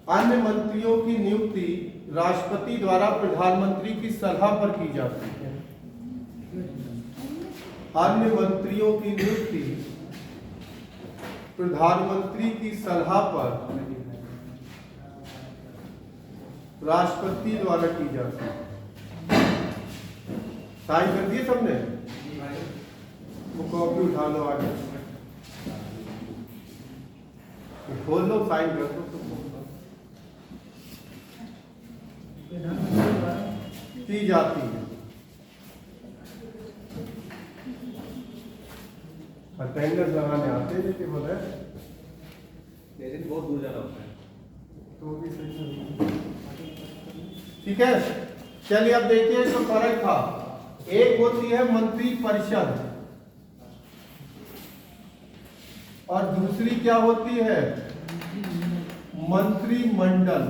अन्य मंत्रियों की नियुक्ति राष्ट्रपति द्वारा प्रधानमंत्री की सलाह पर की जाती है। अन्य मंत्रियों की नियुक्ति प्रधानमंत्री की सलाह पर राष्ट्रपति द्वारा की जाती है। साइन कर दिए सबने? वो कॉपी उठा लो आगे, खोल लो, साइन कर दो। की जाती है। अटेंडेंस लगाने आते हैं लेकिन बोले लेकिन बहुत दूर जाना होता है तो भी सही। ठीक है, चलिए अब देखिए तो फर्क था। एक होती है मंत्री परिषद और दूसरी क्या होती है? मंत्रिमंडल।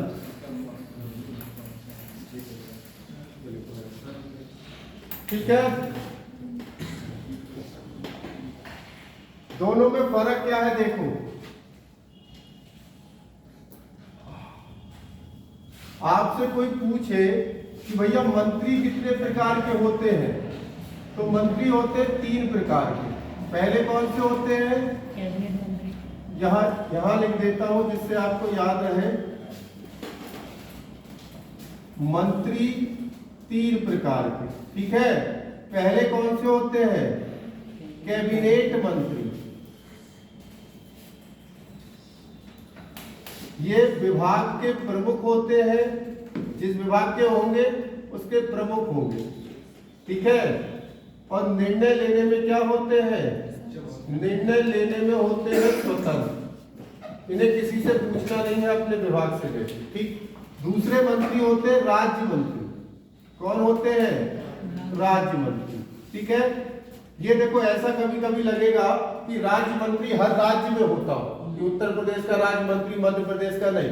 ठीक है, दोनों में फर्क क्या है देखो। आपसे कोई पूछे कि भैया मंत्री कितने प्रकार के होते हैं, तो मंत्री होते हैं 3 प्रकार के। पहले कौन से होते हैं? कैबिनेट मंत्री। यहां लिख देता हूं जिससे आपको याद रहे। मंत्री 3 प्रकार के। ठीक है, पहले कौन से होते हैं? कैबिनेट मंत्री। ये विभाग के प्रमुख होते हैं, जिस विभाग के होंगे उसके प्रमुख होंगे। ठीक है, और निर्णय लेने में क्या होते हैं? निर्णय लेने में होते हैं स्वतंत्र, इन्हें किसी से पूछना नहीं है अपने विभाग से ले। ठीक, दूसरे मंत्री होते हैं राज्य मंत्री। कौन होते हैं? राज्य मंत्री। ठीक है, ये देखो ऐसा कभी कभी लगेगा कि राज्य मंत्री हर राज्य में होता हो, कि उत्तर प्रदेश का राज्य मंत्री मध्य प्रदेश का नहीं।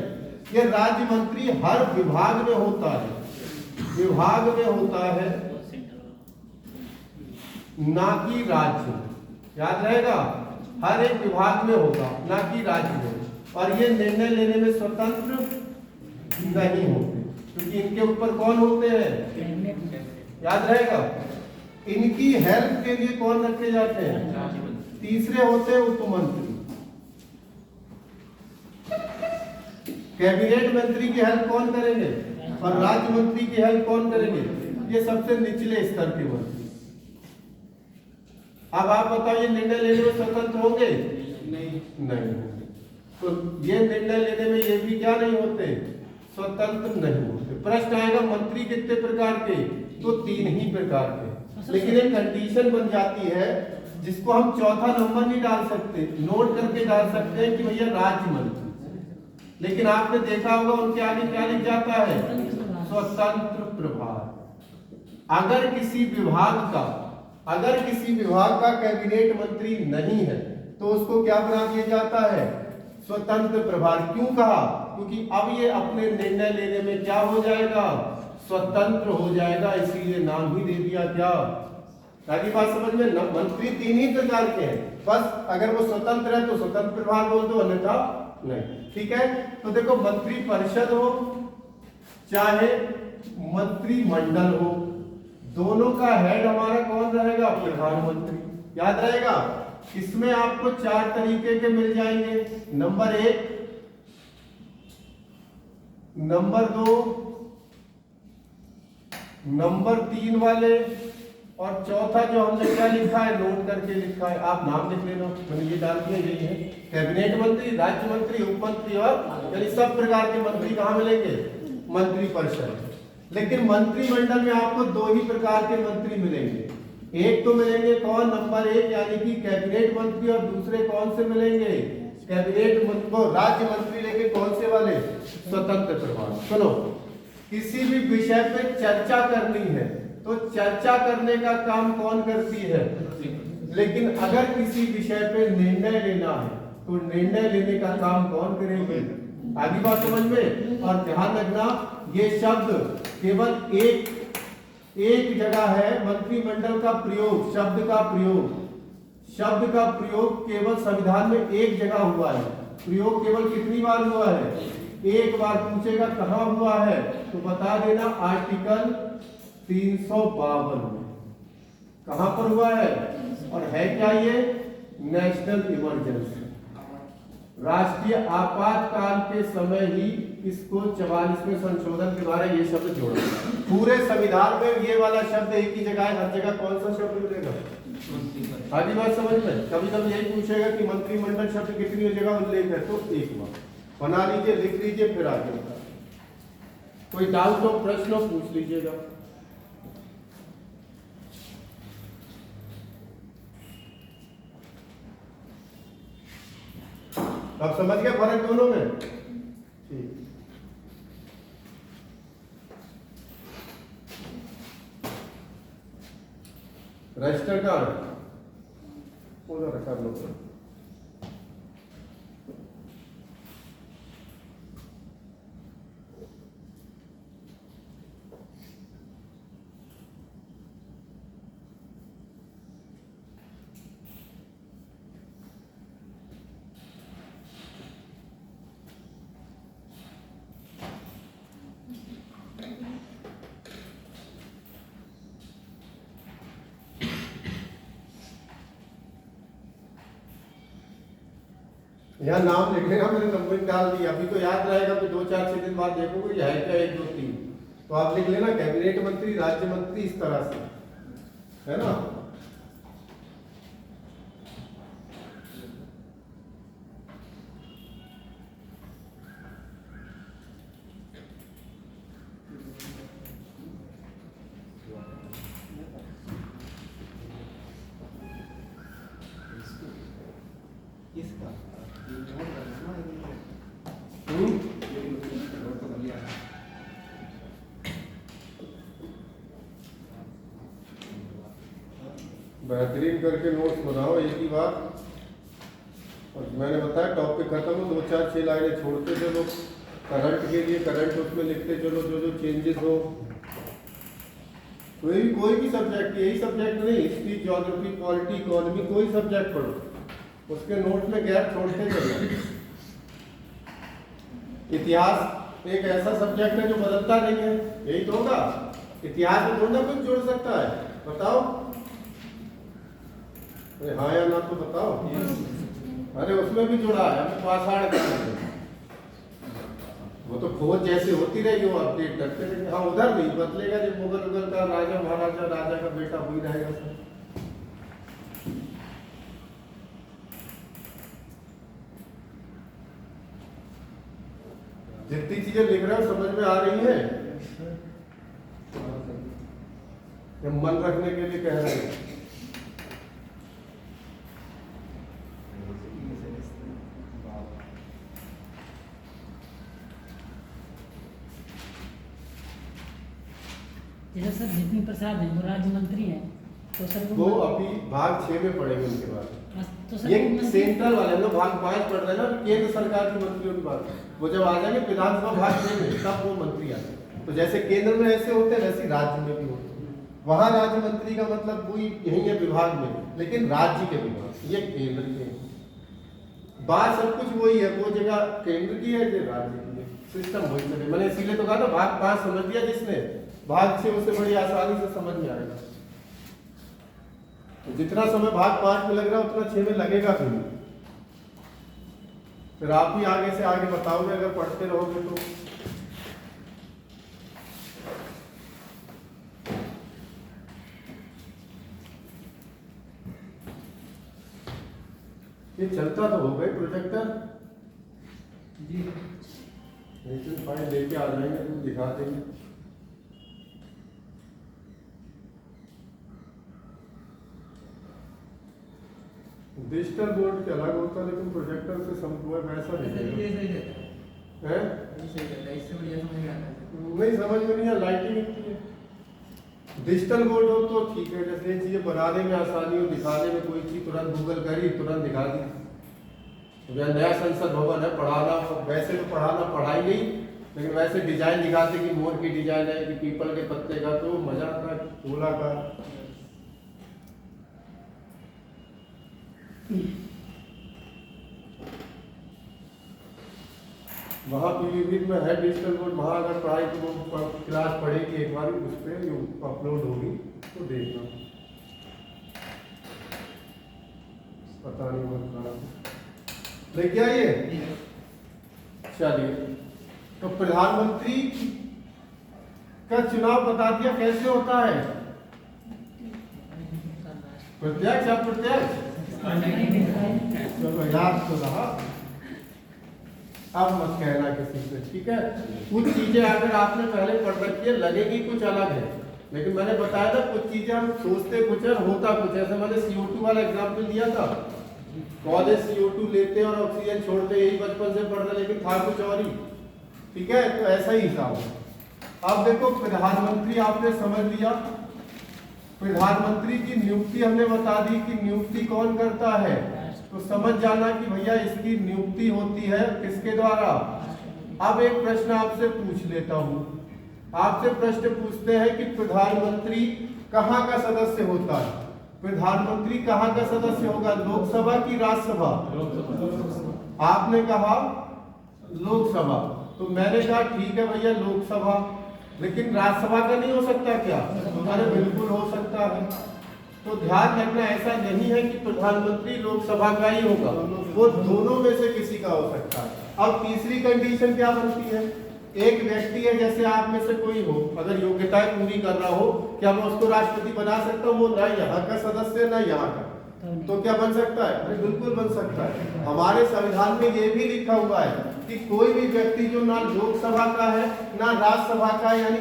ये राज्य मंत्री हर विभाग में होता है, विभाग में होता है, ना कि राज्य में। याद रहेगा, हर एक विभाग में होगा, ना कि राज्य में। और ये निर्णय लेने में स्वतंत्र नहीं होते, क्योंकि इनके ऊपर कौन होते हैं? याद रहेगा, इनकी हेल्प के लिए कौन रखे जाते हैं? तीसरे होते हैं उपमंत्री। कैबिनेट मंत्री की हेल्प कौन करेंगे और राज्य मंत्री की हेल्प कौन करेंगे? ये सबसे निचले स्तर के मंत्री। अब आप बताओ, ये निर्णय लेने में स्वतंत्र होंगे? नहीं होंगे। तो ये निर्णय लेने में ये भी क्या नहीं होते? स्वतंत्र नहीं होते। प्रश्न आएगा मंत्री कितने प्रकार के? तो 3 ही प्रकार के। लेकिन एक कंडीशन बन जाती है जिसको हम चौथा नंबर नहीं डाल सकते, नोट करके डाल सकते हैं कि भैया राज्य मंत्री। लेकिन आपने देखा होगा उनके आगे क्या लिख जाता है? स्वतंत्र प्रभार। अगर किसी विभाग का कैबिनेट मंत्री नहीं है तो उसको क्या बना दिया जाता है? स्वतंत्र प्रभार। क्यों कहा? क्योंकि अब ये अपने निर्णय लेने में क्या हो जाएगा? स्वतंत्र हो जाएगा, इसीलिए नाम ही दे दिया क्या? आगे बात समझ में? मंत्री 3 ही प्रकार के हैं, बस अगर वो स्वतंत्र है तो स्वतंत्र प्रभार बोल दो, अन्यथा नहीं। ठीक है, तो देखो मंत्री परिषद हो चाहे मंत्रिमंडल हो, दोनों का हेड हमारा कौन रहेगा? प्रधानमंत्री। याद रहेगा, इसमें आपको 4 तरीके के मिल जाएंगे। नंबर 1, नंबर 2, नंबर 3 वाले, और चौथा जो हमने क्या लिखा है, नोट करके लिखा है, आप नाम लिख लेना, मैंने ये डाल दिया, यही है। कैबिनेट मंत्री, राज्य मंत्री, उप मंत्री, और यानी सब प्रकार के मंत्री कहाँ मिलेंगे? मंत्री परिषद। लेकिन मंत्रिमंडल में आपको 2 ही प्रकार के मंत्री मिलेंगे। एक तो मिलेंगे कौन? नंबर 1 यानी कि कैबिनेट मंत्री, और दूसरे कौन से मिलेंगे? कैबिनेट मंत्री को राज्य मंत्री लेके कौन से वाले? स्वतंत्र प्रभार। सुनो, किसी भी विषय पे चर्चा करनी है तो चर्चा करने का काम कौन करती है? लेकिन अगर किसी विषय पे निर्णय लेना है तो निर्णय लेने का काम कौन करेंगे? आगे बात समझ में? और ध्यान रखना, ये शब्द केवल एक जगह है। मंत्रिमंडल का प्रयोग, शब्द का प्रयोग केवल संविधान में एक जगह हुआ है। प्रयोग केवल कितनी बार हुआ है? एक बार। पूछेगा कहां हुआ है तो बता देना, आर्टिकल 352 में। कहां पर हुआ है और है क्या ये? नेशनल इमरजेंसी, राष्ट्रीय आपातकाल के समय ही इसको 44वें संशोधन के द्वारा ये शब्द जोड़ा। पूरे संविधान में ये वाला शब्द एक ही जगह है, हर जगह कौन सा शब्द मिलेगा? आगे बात समझ में। कभी कभी यही पूछेगा कि मंत्रिमंडल शब्द कितनी जगह उल्लेख है, तो एक बार बना लीजिए, लिख लीजिए, फिर आगे बता। कोई डाउट हो, प्रश्न हो, पूछ लीजिएगा। अब समझ गए फर्क दोनों में? ठीक। रजिस्टर कार्ड उधर कर लो। यहाँ नाम लिखेगा, मैंने नंबर डाल दिया, अभी तो याद रहेगा, फिर 2-4-6 दिन बाद देखोगे ये है क्या 1 2 3, तो आप लिख लेना कैबिनेट मंत्री, राज्य मंत्री, इस तरह से, है ना। बेहतरीन करके नोट्स बनाओ एक ही बार। और मैंने बताया टॉपिक खत्म हो 2-4-6 लाइनें छोड़ते चलो, करंट के लिए करंट उसमें लिखते चलो, जो जो चेंजेस हो। कोई भी सब्जेक्ट, यही सब्जेक्ट नहीं, हिस्ट्री, ज्योग्राफी, पॉलिटी, इकोनॉमी, कोई सब्जेक्ट पढ़ो, उसके नोट में गैप छोड़ते चलो। इतिहास एक ऐसा सब्जेक्ट है जो बदलता नहीं है, यही तो होगा। इतिहास में थोड़ा कुछ जोड़ सकता है, बताओ। अरे हाँ या ना तो बताओ। अरे उसमें भी जुड़ा है, हमें पाषाण काल, वो तो खोज जैसे होती रहेगी वो अपडेट करते रहेंगे। हाँ उधर नहीं बदलेगा, जब मुगल उगल का राजा महाराजा राजा का बेटा वही रहेगा सर। जितनी चीजें लिख रहे हो समझ में आ रही है, मन रखने के लिए कह रहे हैं। जैसे सर जितिन प्रसाद हैं वो राज्य मंत्री हैं, तो सर वो अभी भाग 6 में पढ़ेंगे उनके बाद। तो सर ये वो मंत्री- सेंट्रल वाले हम लोग भाग 5 पढ़ रहे हैं ना, केंद्र सरकार के मंत्रियों की बात। वो जब आ जाएंगे विधानसभा भाग 6 में, तब वो मंत्री आ जाएंगे। तो जैसे केंद्र में ऐसे होते हैं, वैसे राज्य में भी होते हैं। वहां राज्य मंत्री का मतलब वही यही है विभाग में, लेकिन राज्य के विभाग, ये केंद्र के बात सब कुछ वही है। वो जगह केंद्र की है, ये राज्य की है, सिस्टम वही चले। मैंने इसीलिए तो कहा था भाग 5 समझ दिया जिसने, भाग 6 उसे बड़ी आसानी से समझ में आएगा। तो जितना समय भाग 5 में लग रहा है उतना 6 में लगेगा भी नहीं। फिर आप ही आगे से आगे बताओगे अगर पढ़ते रहोगे तो। ये चलता तो हो गए प्रोजेक्टर जी, लेकिन फाइल लेके आ जाएंगे तो दिखा देंगे। डिजिटल बोर्ड के अलग होता है, लेकिन प्रोजेक्टर से समझ वैसा नहीं है। नहीं समझ में नहीं है, लाइटिंग इतनी है। डिजिटल बोर्ड हो तो ठीक है, जैसे चीजें बनाने में आसानी हो, दिखाने में कोई चीज तुरंत गूगल करी तुरंत दिखा दी। नया संसद भवन है, पढ़ाना वैसे तो पढ़ाना पढ़ाई नहीं, लेकिन वैसे डिजाइन दिखाते कि मोर की डिजाइन है कि पीपल के पत्ते का, तो मजा आता है फूला का। वहाँ पीलीभीत में है डिजिटल बोर्ड, वहाँ अगर पढ़ाई की वो क्लास पढ़ेगी एक बार उस पर अपलोड होगी तो देखना। पता नहीं बहुत खराब लेके आइए। चलिए, तो प्रधानमंत्री का चुनाव बता दिया कैसे होता है, प्रत्यक्ष अप्रत्यक्ष। चलो याद तो रहा, अब मत कहना किसी से, ठीक है। कुछ चीजें अगर आपने पहले पढ़ रखी है लगेगी कुछ अलग है, लेकिन मैंने बताया था कुछ चीजें हम सोचते कुछ है होता कुछ। ऐसे मैंने CO2 वाला एग्जाम्पल दिया था, कॉलेज CO2 लेते हैं और ऑक्सीजन छोड़ते, यही बचपन से पढ़ रहे, लेकिन था कुछ और ही, ठीक है। तो ऐसा ही हिसाब है। अब देखो, प्रधानमंत्री आपने समझ लिया, प्रधानमंत्री की नियुक्ति हमने बता दी कि नियुक्ति कौन करता है, तो समझ जाना कि भैया इसकी नियुक्ति होती है किसके द्वारा। अब एक प्रश्न आपसे पूछ लेता हूं, आपसे प्रश्न पूछते हैं कि प्रधानमंत्री कहां का सदस्य होता है। प्रधानमंत्री कहां का सदस्य होगा, लोकसभा की राज्यसभा? आपने कहा लोकसभा, तो मैंने कहा ठीक है भैया लोकसभा, लेकिन राज्यसभा का नहीं हो सकता क्या? अरे बिल्कुल हो सकता है। तो ध्यान रखना, ऐसा नहीं है कि प्रधानमंत्री लोकसभा का ही होगा, वो दोनों में से किसी का हो सकता है। अब तीसरी कंडीशन क्या बनती है, एक व्यक्ति है जैसे आप में से कोई हो, अगर योग्यताएं पूरी कर रहा हो, क्या मैं उसको राष्ट्रपति बना सकता हूँ? वो ना यहाँ का सदस्य ना यहाँ का, तो क्या बन सकता है? अरे बिल्कुल बन सकता है। हमारे संविधान में ये भी लिखा हुआ है कि कोई भी व्यक्ति जो ना लोकसभा का है ना राज्यसभा का है, यानी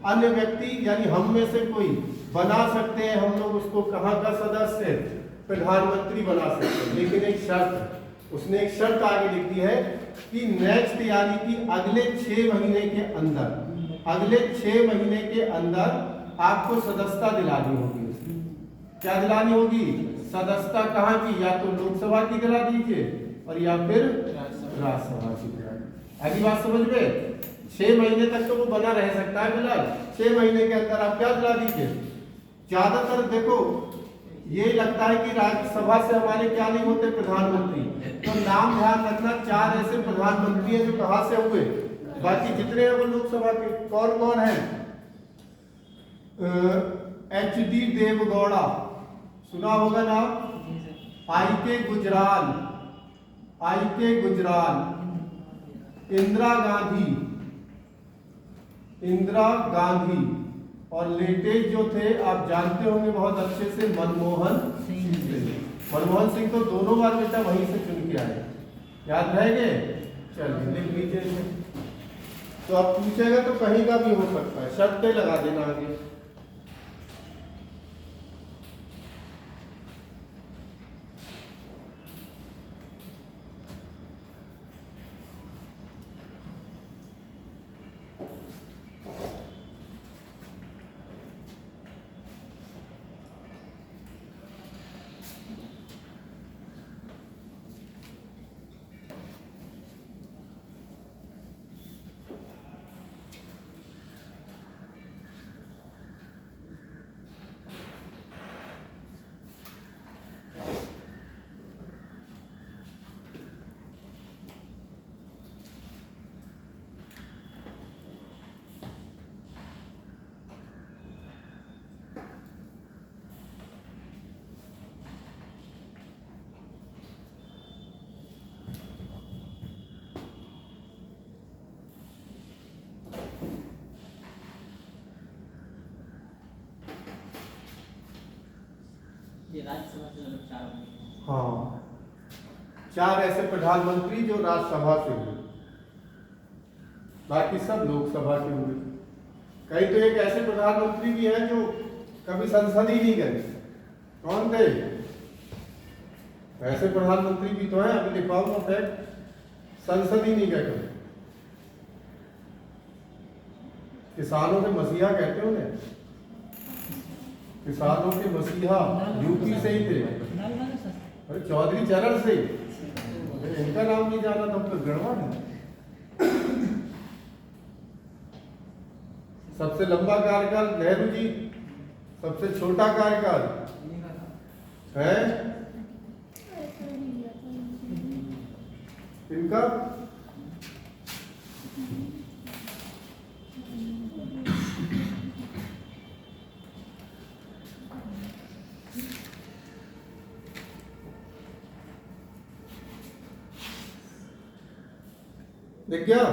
अन्य व्यक्ति यानी हम में से कोई बना सकते हैं हम लोग उसको कहाँ का सदस्य, प्रधानमंत्री बना सकते हैं। लेकिन एक शर्त है, उसने एक शर्त आगे लिख दी है कि नेक्स्ट यानी कि अगले 6 महीने के अंदर आपको सदस्यता दिलानी होगी। क्या दिलानी होगी? सदस्यता कहाँ की? या तो लोकसभा की दिला दीजिए और या फिर राज्यसभा की दिला दीजिए। अगली बात समझ में, 6 महीने तक तो वो बना रह सकता है फिलहाल, 6 महीने के अंदर आप क्या दिला दीजिए। ज्यादातर देखो ये लगता है कि राज्यसभा से हमारे क्या नहीं होते प्रधानमंत्री, तो नाम ध्यान रखना 4 ऐसे प्रधानमंत्री हैं जो कहाँ से हुए, बाकी जितने हैं वो लोकसभा के। कौन कौन है? HD देवगौड़ा सुना होगा ना, I.K. गुजराल, इंदिरा गांधी, और लेटेस्ट जो थे आप जानते होंगे बहुत अच्छे से, मनमोहन सिंह तो दोनों बार बेटा वहीं से चुन के आए, याद रहेंगे? चलिए लिख लीजिए। तो अब पूछेगा तो कहीं का भी हो सकता है, शर्त पे लगा देना आगे। ये राज्यसभा से मतलब 4 होंगे। हाँ, 4 ऐसे प्रधानमंत्री जो राज्यसभा से हुए, बाकी सब लोकसभा के हुए। कई तो एक ऐसे प्रधानमंत्री भी हैं जो कभी संसद ही नहीं गए। कौन थे? ऐसे प्रधानमंत्री भी तो हैं, अभी लिखवाऊंगा फैक्ट, संसद ही नहीं गए कभी। किसानों के मसीहा कहते हो ना, किसानों के मसीहा यूपी से ही थे, अरे चौधरी चरण सिंह, इनका नाम नहीं जाना था तो गड़बड़ है। सबसे लंबा कार्यकाल नेहरू जी, सबसे छोटा कार्यकाल है इनका देख गया?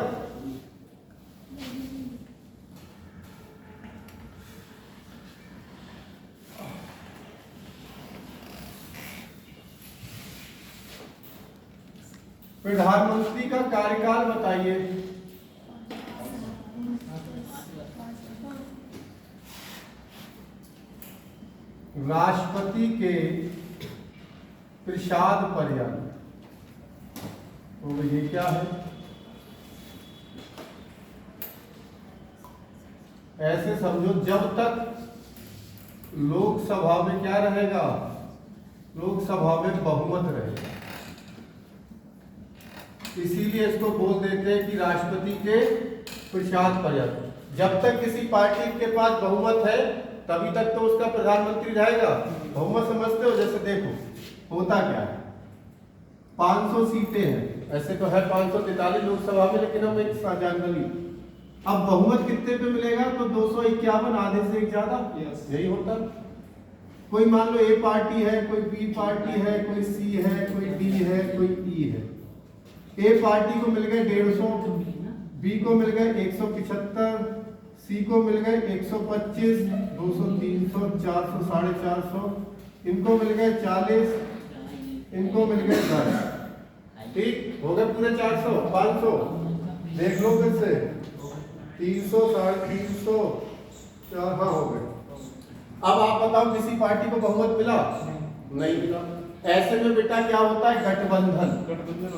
प्रधानमंत्री का कार्यकाल बताइए। राष्ट्रपति के प्रसाद पर्यंत, तो ये क्या है? ऐसे समझो जब तक लोकसभा में क्या रहेगा, लोकसभा में बहुमत रहेगा, इसीलिए इसको बोल देते हैं कि राष्ट्रपति के प्रसाद पर्यंत। जब तक किसी पार्टी के पास बहुमत है तभी तक तो उसका प्रधानमंत्री रहेगा। बहुमत समझते हो? जैसे देखो होता क्या है, 500 सीटें हैं, ऐसे तो है 543 लोकसभा में, लेकिन हम एक जानकारी, अब बहुमत कितने पे मिलेगा? तो 251, आधे से एक ज्यादा, यही होता। कोई मान लो ए पार्टी है, कोई बी पार्टी है, कोई सी है, कोई डी है, कोई ई है। ए पार्टी को मिल गए 150, बी को मिल गए 175, सी को मिल गए 125, 200, 300, 400, 450, इनको मिल गए 40, इनको मिल गए 10। ठीक हो गए पूरे 400, 500। देख लो फिर से 300, 350, 4, हाँ हो गए। अब आप बताओ किसी पार्टी को बहुमत मिला? नहीं मिला। ऐसे में बेटा क्या होता है? गठबंधन।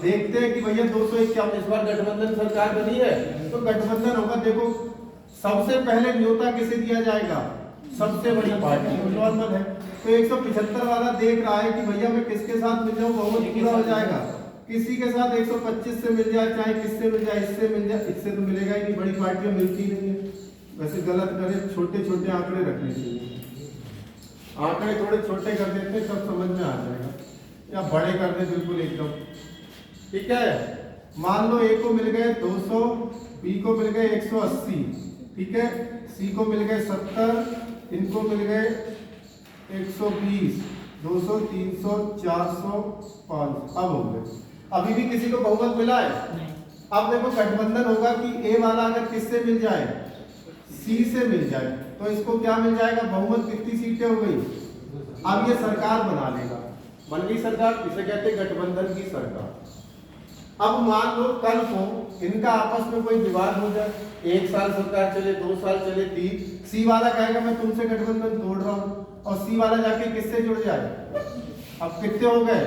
देखते हैं कि भैया 251 इस बार गठबंधन सरकार बनी है, तो गठबंधन होगा। देखो सबसे पहले न्योता किसे दिया जाएगा? सबसे बड़ी पार्टी, नॉर्मल है। तो 175 वाला देख रहा है कि भैया मैं किसके साथ मिल जाऊं, बहुमत पूरा हो जाएगा। किसी के साथ 125 से मिल जाए, चाहे किससे मिल जाए, इससे मिल जाए, इससे तो मिलेगा ही नहीं, बड़ी पार्टियां मिलती नहीं है। वैसे गलत करे, छोटे छोटे आंकड़े रखने चाहिए। आंकड़े थोड़े छोटे कर देते हैं सब समझ में आ जाएगा, या बड़े कर दे बिल्कुल एकदम। ठीक है, मान लो ए को मिल गए 200, बी को मिल गए 180, ठीक है, सी को मिल गए 70, इनको मिल गए 120, 200, 300, 400, 500। अब हो गए। अभी भी किसी को बहुमत मिला है? अब देखो गठबंधन होगा कि ए वाला अगर किससे मिल जाए, सी से मिल जाए, तो इसको क्या मिल जाएगा? बहुमत। कितनी सीटें हो गई? अब ये सरकार बना लेगा, बन गई सरकार, इसे कहते हैं गठबंधन की सरकार। अब मान लो कल को इनका आपस में कोई विवाद हो जाए, 1 साल सरकार चले, 2 साल चले, 3, सी वाला कहेगा मैं तुमसे गठबंधन तोड़ रहा हूं, और सी वाला जाके किससे जुड़ जाए? अब कितने हो गए?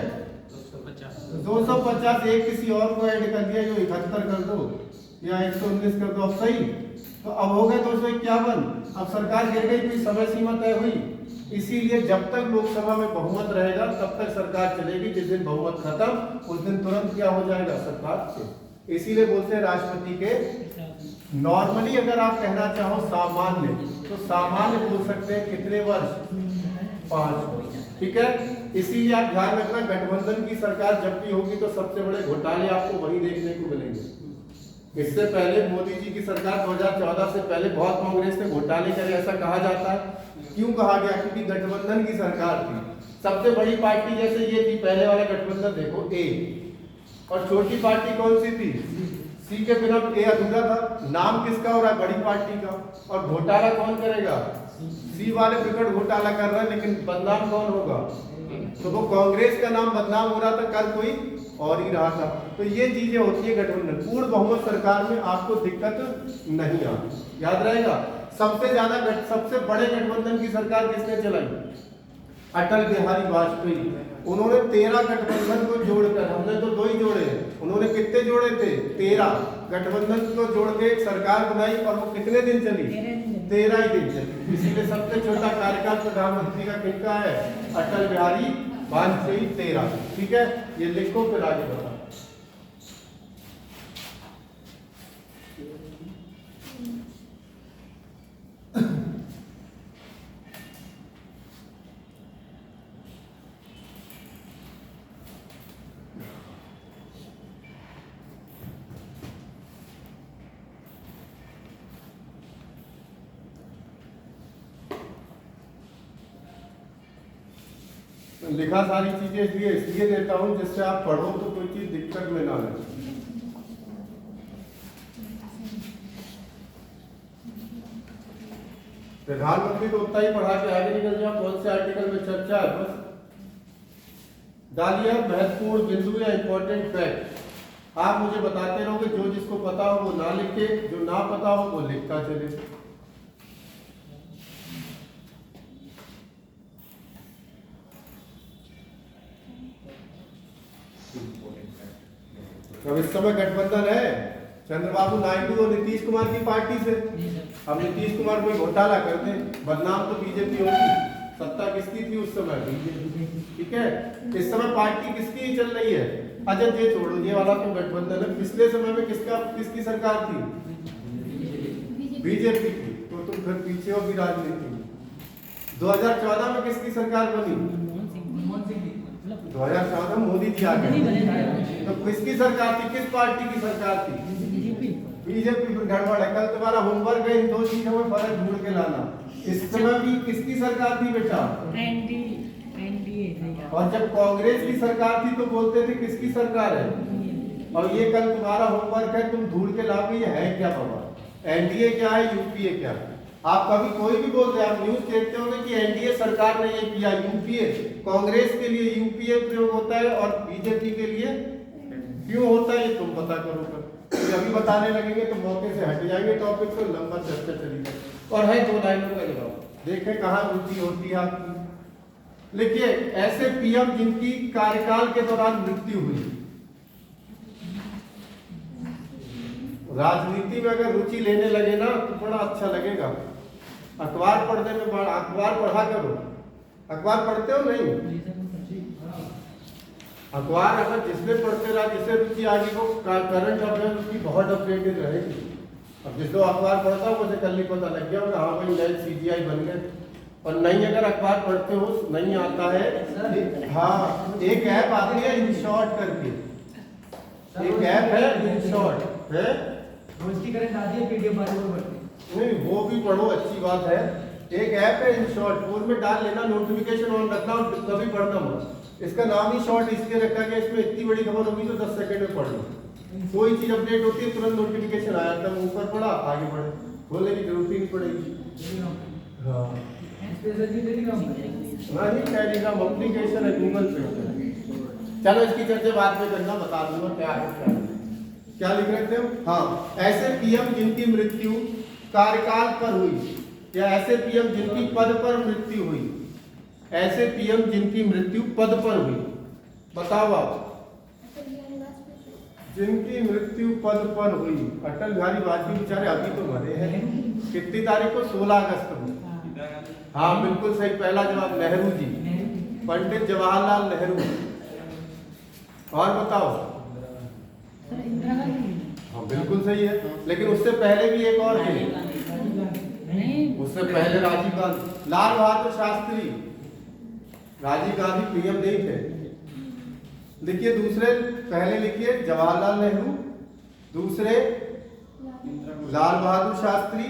250। एक किसी और को ऐड कर दिया, जो 71 कर दो या 119 कर दो, अब सही। तो अब हो गए 251। अब सरकार गिर गई, कोई समय सीमा तय हुई। इसीलिए जब तक लोकसभा में बहुमत रहेगा तब तक सरकार चलेगी। जिस दिन बहुमत खत्म उस दिन तुरंत क्या हो जाएगा? सरकार से। इसीलिए बोलते हैं राष्ट्रपति के। नॉर्मली अगर आप कहना चाहो सामान्य, तो सामान्य बोल सकते हैं कितने वर्ष? 5 वर्ष। ठीक है, इसीलिए आप ध्यान रखना, गठबंधन की सरकार जब भी होगी तो सबसे बड़े घोटाले आपको वही देखने को मिलेंगे। इससे पहले मोदी जी की सरकार 2014 से पहले बहुत कांग्रेस ने घोटाले करे, ऐसा कहा जाता है। क्यों कहा गया? क्योंकि गठबंधन की सरकार थी। सबसे बड़ी पार्टी जैसे ये थी, पहले वाला गठबंधन देखो ए, और छोटी पार्टी कौन सी थी? सी के बिना ए अधूरा था। नाम किसका हो रहा है? बड़ी पार्टी का। और घोटाला कौन करेगा? सी वाले विकट घोटाला कर रहे हैं, लेकिन बदनाम कौन होगा? तो वो कांग्रेस का नाम बदनाम हो रहा था, कर कोई और ही रहा था। तो ये चीजें होती है गठबंधन। पूर्ण बहुमत सरकार में आपको दिक्कत नहीं आती, याद रहेगा। सबसे ज्यादा सबसे बड़े गठबंधन की सरकार किसने चलाई? अटल बिहारी वाजपेयी। उन्होंने 13 गठबंधन को जोड़कर, हमने तो 2 ही जोड़े हैं, उन्होंने कितने जोड़े थे? 13 गठबंधन को जोड़ के एक सरकार बनाई, और वो कितने दिन चली? 13 ही दिन चली। इसीलिए सबसे छोटा कार्यकाल प्रधानमंत्री का किसका है? अटल बिहारी वाजपेयी, 13। ठीक है, ये लिखो फिर आगे बढ़ो। लिखा सारी चीजें इसलिए देता हूं जिससे आप पढ़ो तो कोई चीज दिक्कत में ना लगे। प्रधानमंत्री तो उतना ही पढ़ा के आगे निकल जाओ, कौन से आर्टिकल में चर्चा है बस डालिए महत्वपूर्ण बिंदु या इंपॉर्टेंट फैक्ट। आप मुझे बताते रहोगे, जो जिसको पता हो वो ना लिखे, जो ना पता हो वो लिखता चले। अब इस समय गठबंधन है चंद्रबाबू नायडू और नीतीश कुमार की पार्टी से। अब नीतीश कुमार कोई घोटाला कर दे, बदनाम तो बीजेपी होगी। सत्ता किसकी थी उस समय? बीजेपी। ठीक है, इस समय पार्टी किसकी चल रही है? अच्छा ये छोड़ो, ये वाला तो गठबंधन है। पिछले समय में किसकी सरकार थी? बीजेपी की। तो तुम फिर पीछे हो भी राजनीति में। 2014 में किसकी सरकार बनी? 2014 मोदी जी आ गए। तो किसकी सरकार थी? किस पार्टी की सरकार थी? बीजेपी। पर गड़बड़ है। कल तुम्हारा होमवर्क है इन दो चीजों में फर्क ढूंढ के लाना। इस समय भी किसकी सरकार थी बेटा? एनडीए। और जब कांग्रेस की सरकार थी तो बोलते थे किसकी सरकार है? और ये कल तुम्हारा होमवर्क है, तुम ढूंढ के लाओगे ये है क्या बाबा? एनडीए क्या है, यूपीए क्या है? आप कभी कोई भी बोल रहे, आप न्यूज देखते होंगे कि एनडीए सरकार ने ये किया, यूपीए। कांग्रेस के लिए यूपीए प्रयोग होता है और बीजेपी के लिए क्यों होता है ये तुम पता करो। तो अभी बताने लगेंगे तो मौके से हट जाएंगे टॉपिक, तो लंबा चर्चा चली जाए। और है 2 लाइनों का जवाब, देखें कहाँ रुचि होती है आपकी। लिखिए, ऐसे पीएम जिनकी कार्यकाल के दौरान मृत्यु हुई। राजनीति में अगर रुचि लेने लगे ना तो बड़ा अच्छा लगेगा। अखबार पढ़ने में बड़ा, अखबार पढ़ा करो। अखबार पढ़ते हो नहीं? अखबार अगर जिसने पढ़ते रहा, जिससे रुचि आगे को करंट अफेयर उसकी बहुत अपडेटेड रहेगी। अब जिसको अखबार पढ़ता हो मुझे कल ही पता लग गया होगा, हाँ भाई नए सीजीआई बन गए। और नहीं अगर अखबार पढ़ते हो नहीं आता है, हाँ एक ऐप आती है InShort करके, एक ऐप है InShort है, रोज की करंट आती है, पीडीएफ बार बार पढ़ते नहीं वो भी पढ़ो, अच्छी बात है। एक ऐप है InShort, फोन में डाल लेना, नोटिफिकेशन ऑन रखना और कभी पढ़ना मत। इसका नाम ही शॉर्ट इसलिए रखा गया, इसमें इतनी बड़ी खबर होगी तो 10 सेकंड में पढ़ लो। कोई चीज अपडेट होती है तुरंत नोटिफिकेशन आया था, ऊपर पढ़ा आगे बढ़े, खोलने की जरूरत ही नहीं पड़ेगी। हाँ नहीं, टेलीग्राम एप्लीकेशन है गूगल पे। चलो इसकी चर्चा बाद में करना, बता दूंगा क्या है क्या लिख रहे थे हम। हाँ, ऐसे पीएम जिनकी मृत्यु कार्यकाल पर हुई, या ऐसे पीएम जिनकी पद पर मृत्यु हुई। ऐसे पीएम जिनकी मृत्यु पद पर हुई, बताओ आप। जिनकी मृत्यु पद पर हुई, अटल बिहारी वाजपेयी बेचारे अभी तो मरे हैं। कितनी तारीख को? 16 अगस्त को। हाँ बिल्कुल सही, पहला जवाब नेहरू जी, पंडित जवाहरलाल नेहरू। और बताओ। हाँ बिल्कुल सही है, लेकिन उससे पहले भी एक और थे, उससे पहले राजीव गांधी, लाल बहादुर शास्त्री। राजीव गांधी पीएम नहीं थे। लिखिए दूसरे, पहले लिखिए जवाहरलाल नेहरू, दूसरे लाल बहादुर शास्त्री।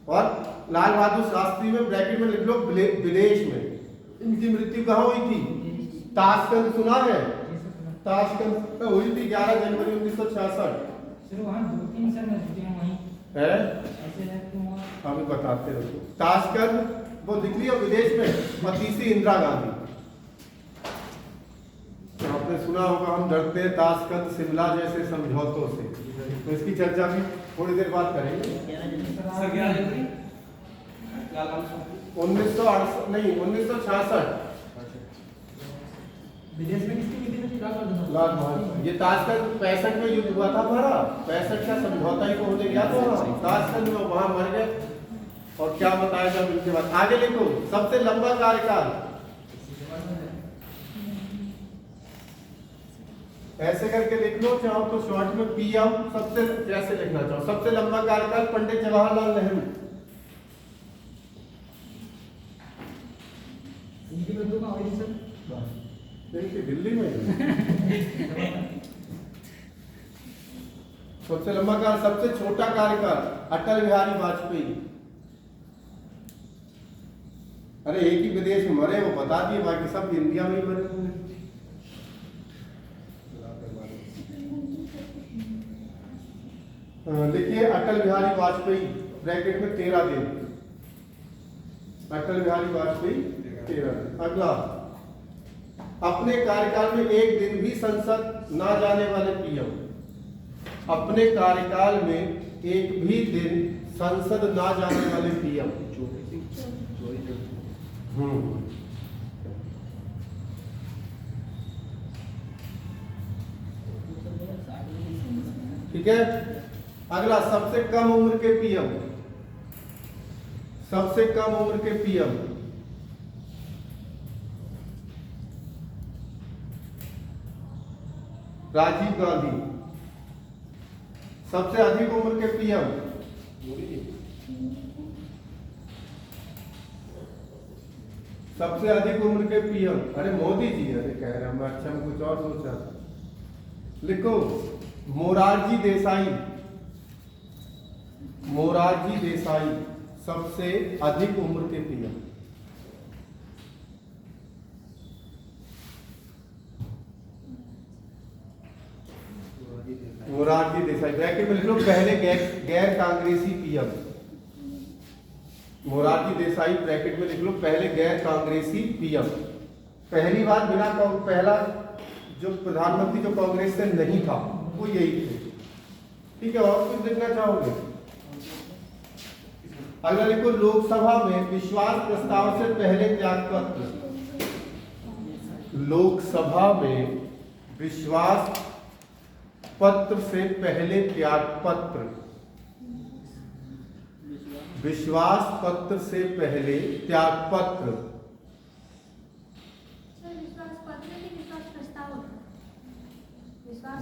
और लाल बहादुर शास्त्री में ब्रैकेट में लिख लो विदेश में। इनकी मृत्यु कहाँ हुई थी? ताशकंद सुना है? ताशकंद हुई थी 11 जनवरी 1966 है। अभी बताते रहो। ताशकंद वो लिख लिया विदेश में। और तीसरी इंदिरा गांधी। तो आपने सुना होगा, हम डरते हैं ताशकंद शिमला जैसे समझौतों से। तो इसकी चर्चा भी थोड़ी देर बाद करेंगे। 1968 नहीं 1966 विदेश में किसकी मीटिंग थी? लाल बहादुर। ये ताशकंद 65 में युद्ध हुआ था हमारा, 65 का समझौता ही तो होने गया था ताशकंद में, वहां मर गए। और क्या बताया जब इनके बाद आगे लिखो, सबसे लंबा कार्यकाल। ऐसे करके लिख लो, चाहो तो शॉर्ट में पीएम सबसे, जैसे लिखना चाहो सबसे लंबा कार्यकाल पंडित जवाहरलाल नेहरू। इनकी मृत्यु कहाँ हुई सर? दिल्ली में। सबसे लंबा काल, सबसे छोटा कार्यकाल अटल बिहारी वाजपेयी। अरे एक ही विदेश में मरे, वो बता दिए, बाकी सब इंडिया में ही मरे हुए। देखिए अटल बिहारी वाजपेयी ब्रैकेट में 13 दिन। अटल बिहारी वाजपेयी 13 दिन। अगला, अपने कार्यकाल में एक दिन भी संसद ना जाने वाले पीएम। अपने कार्यकाल में एक भी दिन संसद ना जाने वाले पीएम। ठीक है। अगला, सबसे कम उम्र के पीएम। सबसे कम उम्र के पीएम, राजीव गांधी। सबसे अधिक उम्र के पीएम, सबसे अधिक उम्र के पीएम, अरे मोदी जी। अरे कह रहे हम, अच्छा मैं कुछ और सोचा। लिखो, मोरारजी देसाई। मोरारजी देसाई सबसे अधिक उम्र के पीएम। मोरारजी देसाई, ब्रैकेट में लिख लो, पहले गैर कांग्रेसी पीएम। मोरारजी देसाई ब्रैकेट में लिख लो, पहले गैर कांग्रेसी पीएम। पहली बार बिना पहला जो प्रधानमंत्री जो कांग्रेस से नहीं था वो यही थे। ठीक है, और कुछ देखना चाहोगे? अगला लिखो, लोकसभा में विश्वास प्रस्ताव से पहले त्यागपत्र। लोकसभा में विश्वास पत्र से पहले त्यागपत्र। विश्वास पत्र से पहले त्यागपत्र।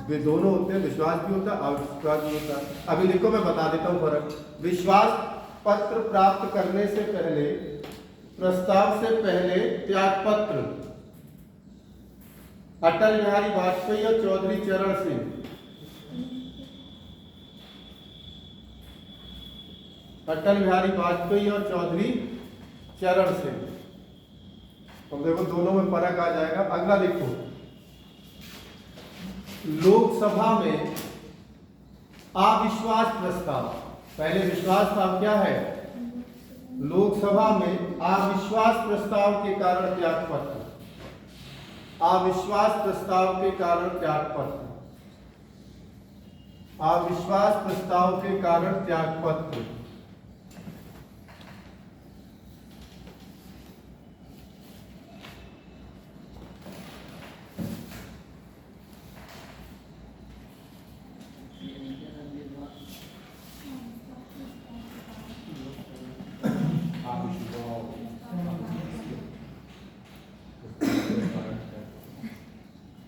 वे दोनों होते हैं, विश्वास भी होता है, अविश्वास भी होता है। अभी लिखो, मैं बता देता हूं फर्क। विश्वास पत्र प्राप्त करने से पहले, प्रस्ताव से पहले त्यागपत्र। अटल बिहारी वाजपेयी और चौधरी चरण सिंह। अटल बिहारी वाजपेयी और चौधरी चरण सिंह। तो देखो दोनों में फर्क आ जाएगा। अगला देखो, लोकसभा में अविश्वास प्रस्ताव। पहले विश्वास था, अब क्या है? लोकसभा में अविश्वास प्रस्ताव के कारण त्यागपत्र। अविश्वास प्रस्ताव के कारण त्यागपत्र। अविश्वास प्रस्ताव के कारण त्यागपत्र।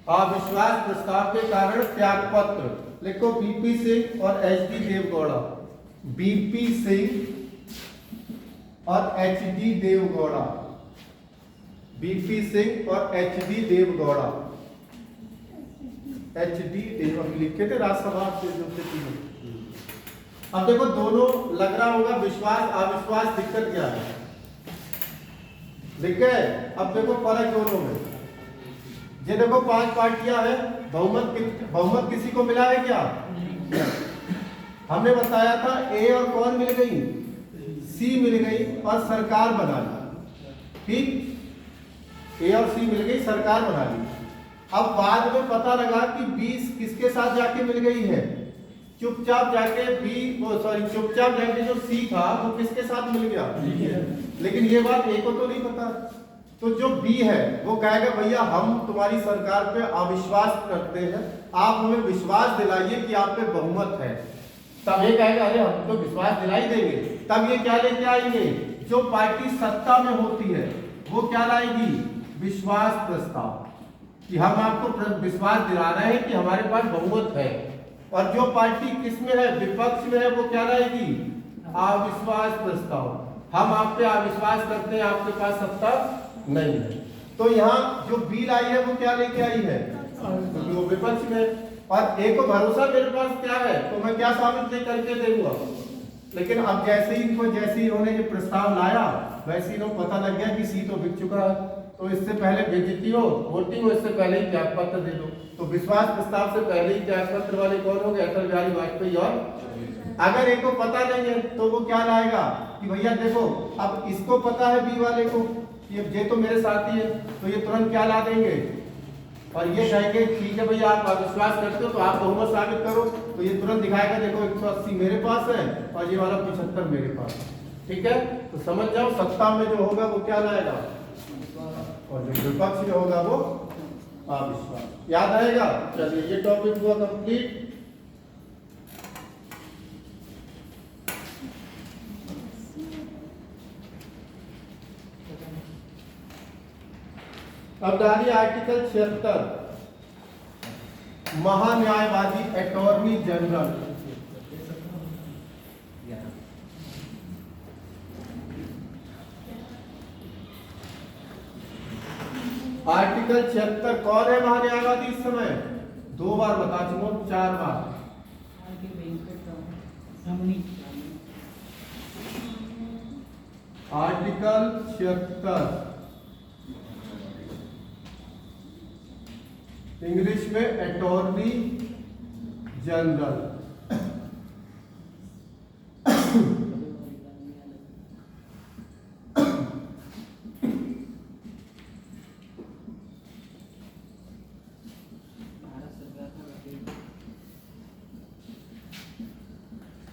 अविश्वास प्रस्ताव के कारण त्यागपत्र। लिखो, बीपी सिंह और एचडी देवगौड़ा। बीपी सिंह और एचडी देवगौड़ा। बीपी सिंह और एचडी देवगौड़ा। एचडी देव लिखे थे राज्यसभा से जो थे तीनों। अब देखो, दोनों लग रहा होगा विश्वास अविश्वास, दिक्कत क्या है? लिख गए? अब देखो फर्क दोनों में। ये देखो 5 पार्टियां हैं, बहुमत किसी को मिला है क्या? हमने बताया था ए और कौन मिल गई? सी मिल गई और सरकार बना ली। ठीक, ए और सी मिल गई, सरकार बना ली। अब बाद में पता लगा कि बी किसके साथ जाके मिल गई है? चुपचाप जाके चुपचाप जाके जो सी था वो किसके साथ मिल गया? लेकिन ये बात ए को तो नहीं पता। तो जो बी है वो कहेगा भैया हम तुम्हारी सरकार पे अविश्वास करते हैं, आप हमें विश्वास दिलाइए कि आप पे बहुमत है। तब ये कहेगा अरे हम तो विश्वास दिलाई देंगे। तब ये क्या लेके आएंगे? जो पार्टी सत्ता में होती है वो क्या लाएगी? विश्वास प्रस्ताव, कि हम आपको विश्वास दिला रहे हैं कि हमारे पास बहुमत है। और जो पार्टी किसमें है? विपक्ष में है, वो क्या लाएगी? अविश्वास प्रस्ताव। हम आप पे अविश्वास करते हैं, आपके पास सत्ता नहीं है। तो यहाँ जो बी लाई है वो क्या लेके आई है? क्योंकि वो विपक्ष में। और ए को भरोसा मेरे पास क्या है तो मैं क्या साबित नहीं करके दूंगा। लेकिन अब जैसे ही इन्होंने ये प्रस्ताव लाया वैसे इन्हों पता लग गया कि सी तो बिक चुका है, तो इससे पहले बेइज्जती हो, वोटिंग हो, इससे पहले ही त्यागपत्र दे दो। तो विश्वास प्रस्ताव से पहले ही त्यागपत्र वाले कौन हो गए? अटल बिहारी वाजपेयी और अगर एक को पता नहीं है तो वो क्या लाएगा कि भैया देखो अब इसको पता है बी वाले को ये तो मेरे साथी है, तो ये तुरंत क्या ला देंगे और ये कहेंगे ठीक है भैया आप अविश्वास करते हो तो आप बहुमत साबित करो, तो ये तुरंत दिखाएगा देखो 180 मेरे पास है और ये वाला 75 मेरे पास है। ठीक है, तो समझ जाओ सत्ता में जो होगा वो क्या लाएगा और जो विपक्ष जो होगा वो अविश्वास। याद आएगा? चलिए ये टॉपिक हुआ कंप्लीट। अब डालिए आर्टिकल 76 महान्यायवादी अटॉर्नी जनरल। आर्टिकल 76 कौन है महान्यायवादी इस समय? 2 बार बता चुका, 4 बार। आर्टिकल 76 इंग्लिश में अटॉर्नी जनरल।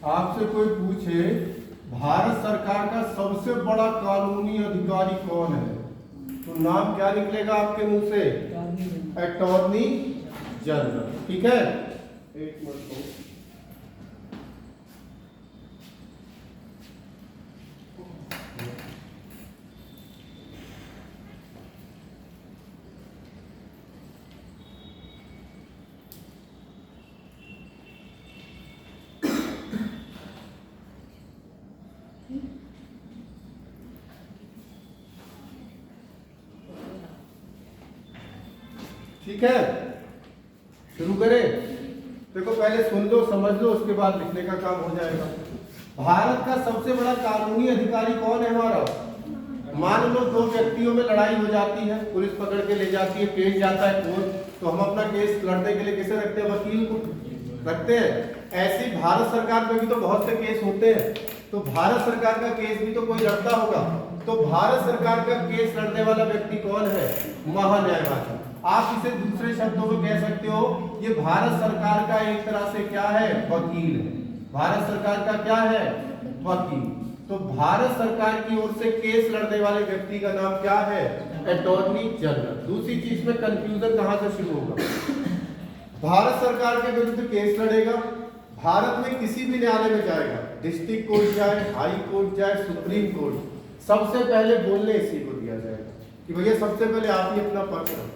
आपसे कोई पूछे भारत सरकार का सबसे बड़ा कानूनी अधिकारी कौन है, तो नाम क्या निकलेगा आपके मुंह से? Attorney general. ठीक है, एक मिनट। ठीक है, शुरू करें। देखो पहले सुन लो समझ लो उसके बाद लिखने का काम हो जाएगा। भारत का सबसे बड़ा कानूनी अधिकारी कौन है हमारा? मान लो 2 व्यक्तियों में लड़ाई हो जाती है, पुलिस पकड़ के ले जाती है, केस जाता है कोर्ट, तो हम अपना केस लड़ने के लिए किसे रखते हैं? वकील को रखते हैं। ऐसे भारत सरकार में भी तो बहुत से केस होते हैं, तो भारत सरकार का केस भी तो कोई लड़ता होगा, तो भारत सरकार का केस लड़ने वाला व्यक्ति कौन है? महान्यायवादी। आप इसे दूसरे शब्दों में कह सकते हो ये भारत सरकार का एक तरह से क्या है? वकील है। भारत सरकार का क्या है? वकील। तो भारत सरकार की ओर से केस लड़ने वाले व्यक्ति का नाम क्या है? Attorney general. दूसरी चीज में कंफ्यूजन कहां से शुरू होगा? भारत सरकार के विरुद्ध केस लड़ेगा, भारत में किसी भी न्यायालय में जाएगा, डिस्ट्रिक्ट कोर्ट जाए, हाई कोर्ट जाए, सुप्रीम कोर्ट, सबसे पहले बोलने इसी को दिया जाएगा कि भैया सबसे पहले आप ही अपना पक्ष रखो।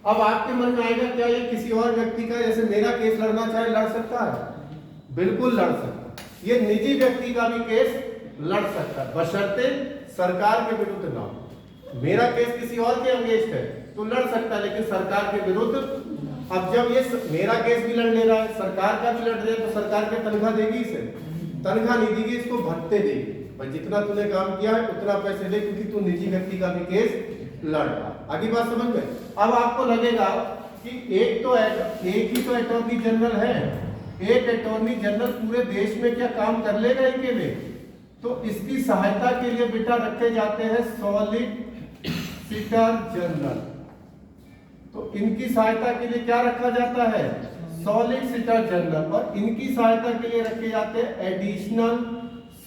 अब आपके मन में आएगा क्या ये किसी और व्यक्ति का जैसे मेरा केस लड़ना चाहे लड़ सकता है? बिल्कुल लड़ सकता है। ये निजी व्यक्ति का भी केस लड़ सकता है बशर्ते सरकार के विरुद्ध ना हो। मेरा केस किसी और के अगेंस्ट है तो लड़ सकता है, लेकिन सरकार के विरुद्ध। अब जब ये मेरा केस भी लड़ ले रहा है, सरकार का भी लड़ रहा है, तो सरकार के तनख्वाह देगी इसे? तनख्वाह नहीं देगी, इसको भत्ते देगी। भाई जितना तूने काम किया है उतना पैसे दे, क्योंकि तू निजी व्यक्ति का भी केस लड़ रहा। आगे बात समझ में? अब आपको लगेगा कि एक ही तो अटॉर्नी जनरल है, एक अटॉर्नी जनरल पूरे देश में क्या काम कर लेगा अकेले? तो इसकी सहायता के लिए बेटा रखे जाते हैं सॉलिसिटर जनरल। तो इनकी सहायता के लिए क्या रखा जाता है? Solicitor general. और इनकी सहायता के लिए रखे जाते हैं एडिशनल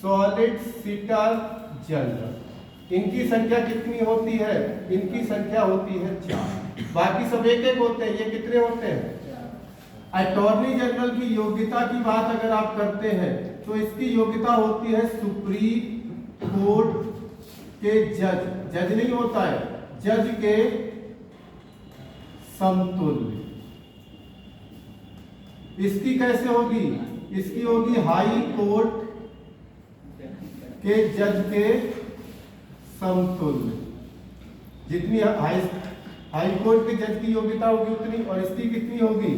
सॉलिसिटर जनरल। इनकी संख्या कितनी होती है? इनकी संख्या होती है 4। बाकी सब एक एक होते हैं, ये कितने होते हैं? अटॉर्नी जनरल की योग्यता की बात अगर आप करते हैं तो इसकी योग्यता होती है सुप्रीम कोर्ट के जज नहीं होता है, जज के समतुल्य। इसकी कैसे होगी? इसकी होगी हाई कोर्ट के जज के समतुल्य। जितनी हाई कोर्ट के जज की योग्यता होगी उतनी, और इसकी कितनी होगी?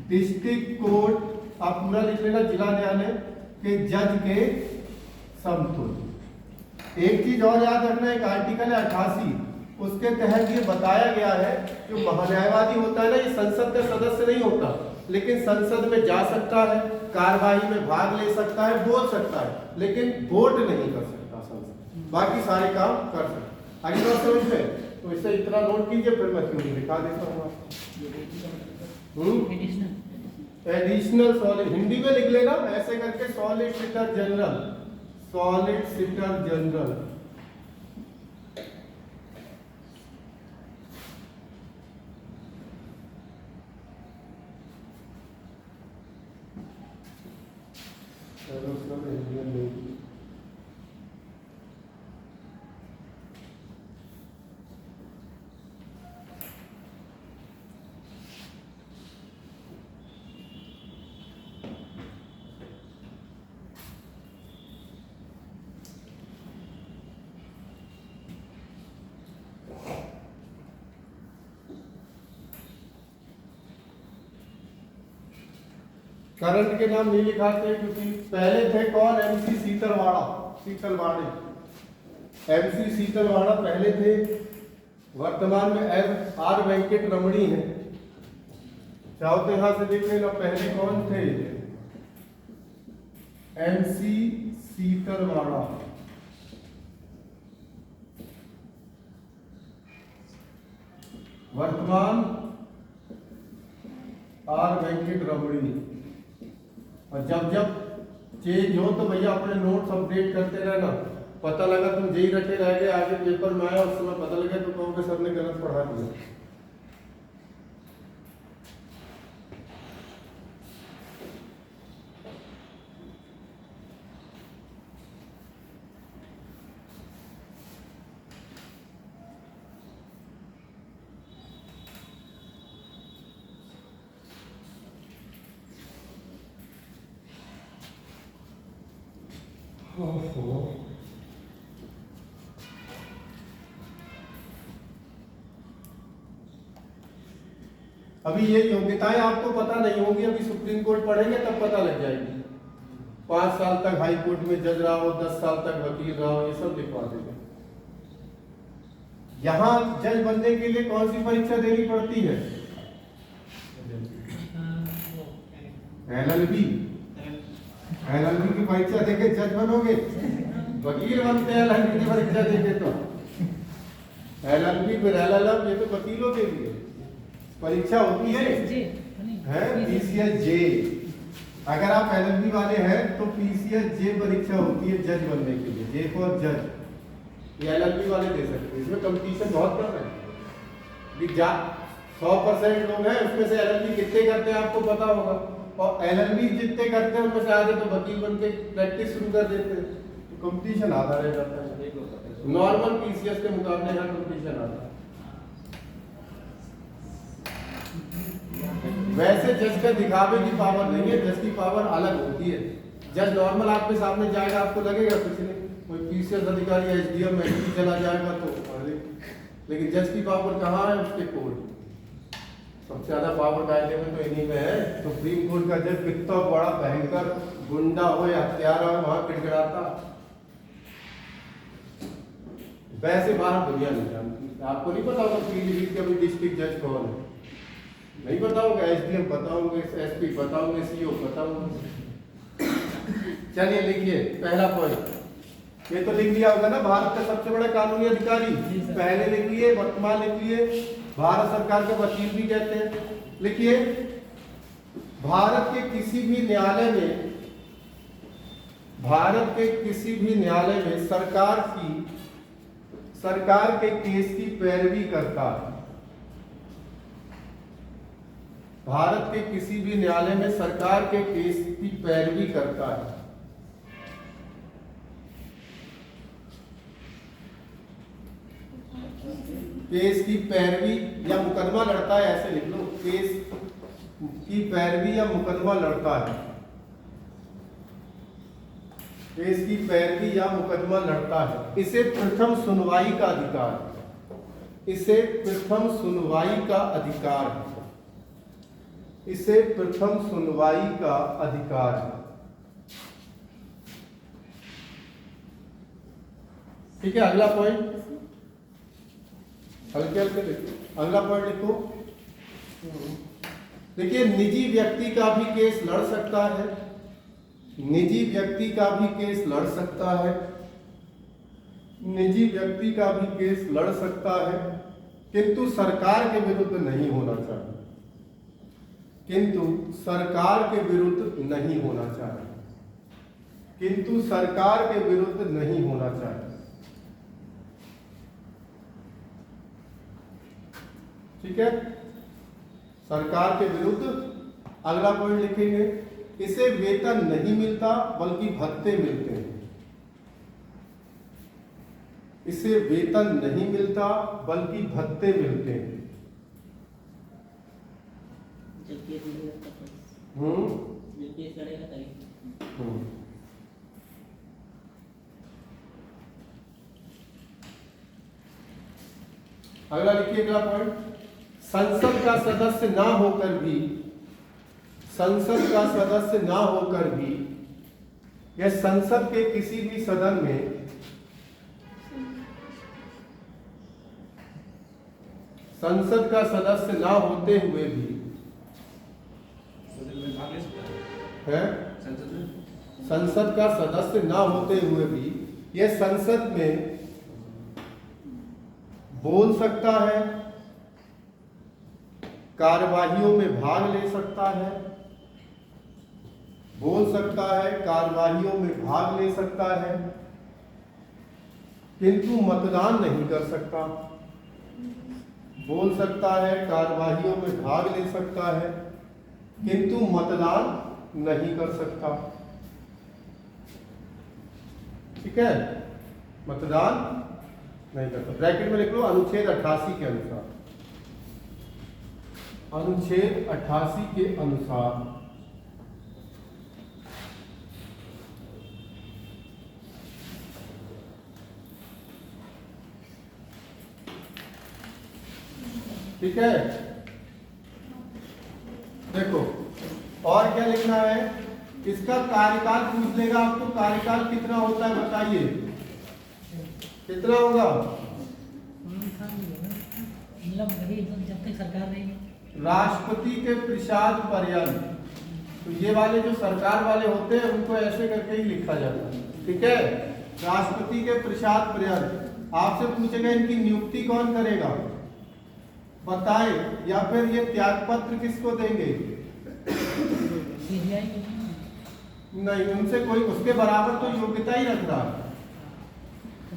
डिस्ट्रिक्ट कोर्ट, आप पूरा लिख लेना, जिला न्यायालय के जज के समतुल्य। एक चीज और याद रखना, एक आर्टिकल है 88, उसके तहत ये बताया गया है जो महान्यायवादी होता है ना, ये संसद का सदस्य नहीं होता, लेकिन संसद में जा सकता है, कार्यवाही में भाग ले सकता है, बोल सकता है, लेकिन वोट नहीं कर सकता संसद। बाकी सारे काम कर सकता। आगे बात समझ में? तो इससे इतना नोट कीजिए, फिर मैं थ्योरी दिखा देता हूँ आपको। एडिशनल सॉलिड हिंदी में लिख लेना ऐसे करके, solicitor general, solicitor general. Current के नाम नहीं लिखाते क्योंकि पहले थे कौन? एमसी सीतलवाड़ा, सीतलवाड़े, एमसी सीतलवाड़ा पहले थे। वर्तमान में एस आर वेंकट रमणी है। चाहो तो यहां से देख लेना पहले कौन थे? एमसी सीतलवाड़ा। वर्तमान आर वेंकट रमणी। और जब जब चेंज हो तो भैया अपने नोट्स अपडेट करते रहना। पता लगा तुम जेई रटे रह गए, आगे पेपर में आया उस समय बदल गया तो कहोगे सर ने गलत पढ़ा दिया। अभी ये योग्यताएं आपको पता नहीं होगी, अभी सुप्रीम कोर्ट पढ़ेंगे तब पता लग जाएगी। 5 साल तक हाई कोर्ट में जज रहा हो, 10 साल तक वकील रहा हो, ये सब लिखवा देंगे। यहाँ जज बनने के लिए कौन सी परीक्षा देनी पड़ती है? LLB। LLB की परीक्षा देके जज बनोगे? वकील बनते हैं LLB की परीक्षा देके तो। LLB फिर LLM, ये तो वकीलों के लिए परीक्षा होती है PCS J। अगर आप LLB वाले हैं तो PCS J परीक्षा होती है जज बनने के लिए, J फॉर जज। ये LLB वाले दे सकते हैं, इसमें कंपटीशन बहुत कम है। 100% लोग हैं, उसमें से LLB कितने करते हैं आपको पता होगा, और LLB जितने करते हैं उनमें से आधे तो वकील बन के प्रैक्टिस शुरू कर देते हैं, तो कंपटीशन आता रह जाता है। नॉर्मल PCS के मुकाबले यहाँ कंपटीशन आता है। वैसे जज का दिखावे की पावर नहीं है, जज की पावर अलग होती है। जज नॉर्मल आपके सामने जाएगा, आपको लगेगा कुछ नहीं, कोई PCS अधिकारी SDM MP चला जाएगा तो, लेकिन जज की पावर कहाँ है? उसके कोर्ट। सबसे ज्यादा पावर कायदे में तो इन्हीं में है। सुप्रीम कोर्ट का जज कितना बड़ा भयंकर गुंडा हो या हत्यारा हो, वहां गिड़गिड़ाता। वैसे बाहर दुनिया नहीं जानती। आपको नहीं पता होगा पीलीभीत का भी डिस्ट्रिक्ट जज कौन है? नहीं पता होगा। SDM पता होंगे, SP पता होंगे, CO पता होंगे। चलिए लिखिए पहला पॉइंट, ये तो लिख लिया होगा ना, भारत का सबसे बड़ा कानूनी अधिकारी। पहले लिख लिए, वर्तमान लिख लिए, भारत सरकार के वकील भी कहते हैं। लिखिए भारत के किसी भी न्यायालय में, भारत के किसी भी न्यायालय में सरकार के केस की पैरवी करता है। भारत के किसी भी न्यायालय में सरकार के केस की पैरवी करता है। केस की पैरवी या मुकदमा लड़ता है, ऐसे लिख लो, केस की पैरवी या मुकदमा लड़ता है। केस की पैरवी या मुकदमा लड़ता है। इसे प्रथम सुनवाई का अधिकार है। इसे प्रथम सुनवाई का अधिकार है। इसे प्रथम सुनवाई का अधिकार है। ठीक है, अगला पॉइंट हल्के हल्के लिखो। अगला पॉइंट लिखो। देखिए निजी व्यक्ति का भी केस लड़ सकता है, निजी व्यक्ति का भी केस लड़ सकता है, निजी व्यक्ति का भी केस लड़ सकता है, किंतु सरकार के विरुद्ध नहीं होना चाहिए, किंतु सरकार के विरुद्ध नहीं होना चाहिए, किंतु सरकार के विरुद्ध नहीं होना चाहिए। ठीक है, सरकार के विरुद्ध। अगला पॉइंट लिखेंगे, इसे वेतन नहीं मिलता बल्कि भत्ते मिलते हैं। इसे वेतन नहीं मिलता बल्कि भत्ते मिलते हैं। जब केस लड़ेगा तब जब केस लड़ेगा तभी। अगला लिखिए, अगला पॉइंट, संसद का सदस्य ना होकर भी, संसद का सदस्य ना होकर भी या संसद के किसी भी सदन में, संसद का सदस्य ना होते हुए भी सदन में भाग ले सकता है, संसद में, संसद का सदस्य ना होते हुए भी यह संसद में बोल सकता है, कार्यवाहियों में भाग ले सकता है, बोल सकता है, कार्यवाहियों में भाग ले सकता है, किंतु मतदान नहीं कर सकता। बोल सकता है, कार्यवाहियों में भाग ले सकता है, किंतु मतदान नहीं कर सकता। ठीक है, मतदान नहीं करता। ब्रैकेट में लिख लो, अनुच्छेद 88 के अनुसार, अनुच्छेद 88 के अनुसार ठीक है। देखो और क्या लिखना है, इसका कार्यकाल पूछ लेगा आपको, कार्यकाल कितना होता है बताइए, कितना होगा? मतलब वही जब तक सरकार रहेगी। राष्ट्रपति के प्रसाद पर्यंत। तो ये वाले जो सरकार वाले होते हैं उनको ऐसे करके ही लिखा जाता है। ठीक है, राष्ट्रपति के प्रसाद पर्यंत। आपसे पूछेगा इनकी नियुक्ति कौन करेगा बताएं, या फिर ये त्याग पत्र किसको देंगे? सीबीआई को नहीं, उनसे कोई उसके बराबर तो योग्यता ही रख रहा है।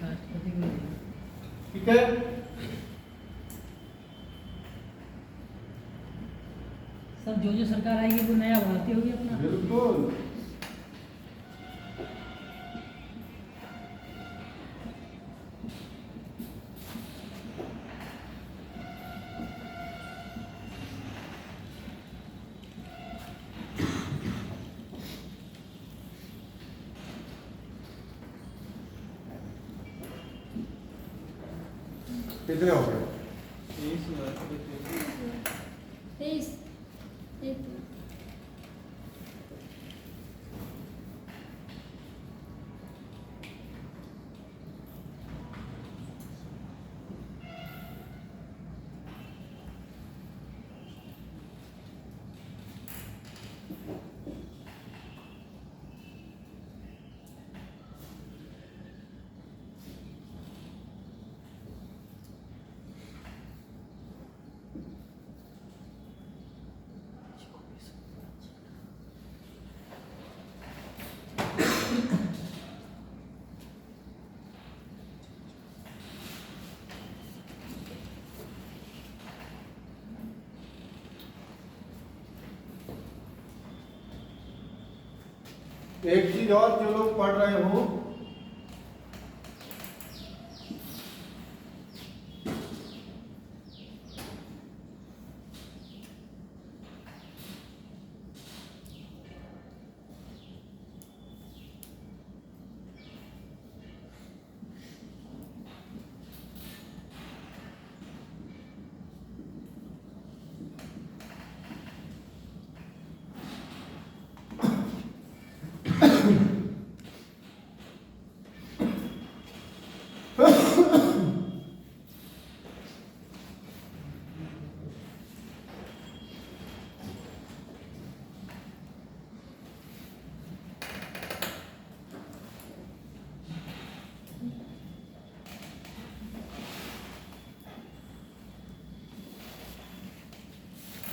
राष्ट्रपति को ठीक है, सब जो सरकार आएगी वो नया बनाती होगी अपना। बिल्कुल। कितने हो गए? 23 एक चीज और, जो लोग पढ़ रहे हो,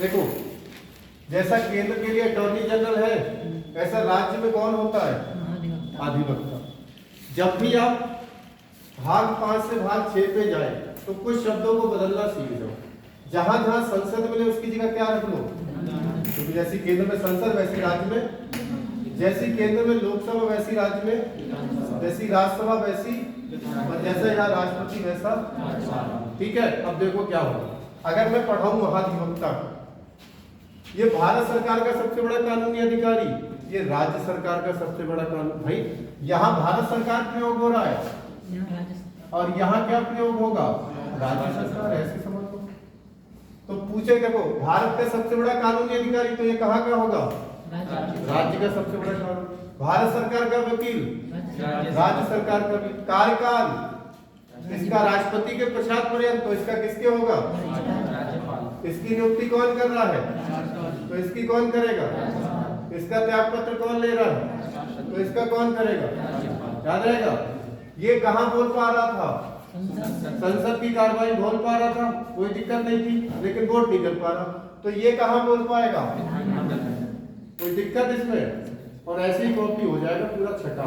देखो, जैसा केंद्र के लिए अटॉर्नी जनरल है, ऐसा राज्य में कौन होता है? अधिवक्ता। जब भी आप भाग 5 से भाग 6 पे जाए तो कुछ शब्दों को बदलना सीख जाओ। जहां जहां संसद मिले उसकी जगह क्या रख लो, क्योंकि जैसी केंद्र में संसद वैसी राज्य में, जैसी केंद्र में लोकसभा वैसी राज्य में, जैसी राज्यसभा वैसी, और जैसा यहाँ राष्ट्रपति वैसा। ठीक है, अब देखो क्या होगा। अगर मैं पढ़ाऊं महाधिवक्ता, ये भारत सरकार का सबसे बड़ा कानूनी अधिकारी, ये राज्य सरकार का सबसे बड़ा कानून। भाई यहाँ भारत सरकार प्रयोग हो रहा है और यहाँ क्या प्रयोग होगा? राज्य सरकार। ऐसे समझ लो। तो पूछे देखो, भारत का सबसे बड़ा कानूनी अधिकारी तो ये कहाँ का होगा? राज्य का सबसे बड़ा कानून। भारत सरकार का वकील, राज्य सरकार का वकील। कार्यकाल इसका राष्ट्रपति के पश्चात पर्यंत, तो इसका किसके होगा? इसकी नियुक्ति कौन कर रहा है? तो इसकी कौन करेगा? इसका त्याग पत्र कौन ले रहा है? तो इसका कौन करेगा? याद रहेगा। ये कहाँ बोल पा रहा था? संसद की कार्रवाई बोल पा रहा था, कोई दिक्कत नहीं थी, लेकिन वोट नहीं कर पा रहा, तो ये कहाँ बोल पाएगा? कोई दिक्कत इसमें? और ऐसे ही कॉपी हो जाएगा पूरा छठा,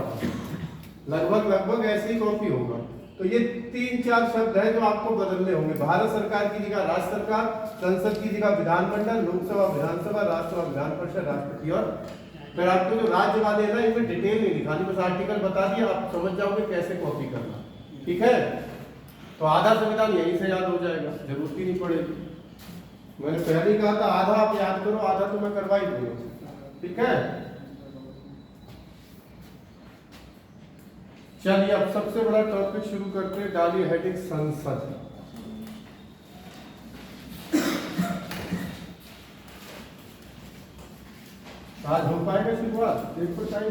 लगभग ऐसे ही कॉपी होगा। तो ये 3-4 शब्द है जो आपको बदलने होंगे। भारत सरकार की जगह राज्य सरकार, संसद की जगह विधानमंडल, लोकसभा विधानसभा, राज्यसभा विधान परिषद, राष्ट्रपति। और फिर आपको जो राज्य वाले है ना, इनमें डिटेल नहीं लिखानी, बस आर्टिकल बता दिया, आप समझ जाओगे कैसे कॉपी करना। ठीक है, तो आधा संविधान यहीं से याद हो जाएगा, जरूरत ही नहीं पड़ेगी। मैंने पहले ही कहा था आधा आप याद करो, आधा तो मैं करवा ही दूंगा। ठीक है, चलिए अब सबसे बड़ा टॉपिक शुरू करते हैं। डालिए हेडिंग संसद। आज हो पाएगा शुरुआत? देखो टाइम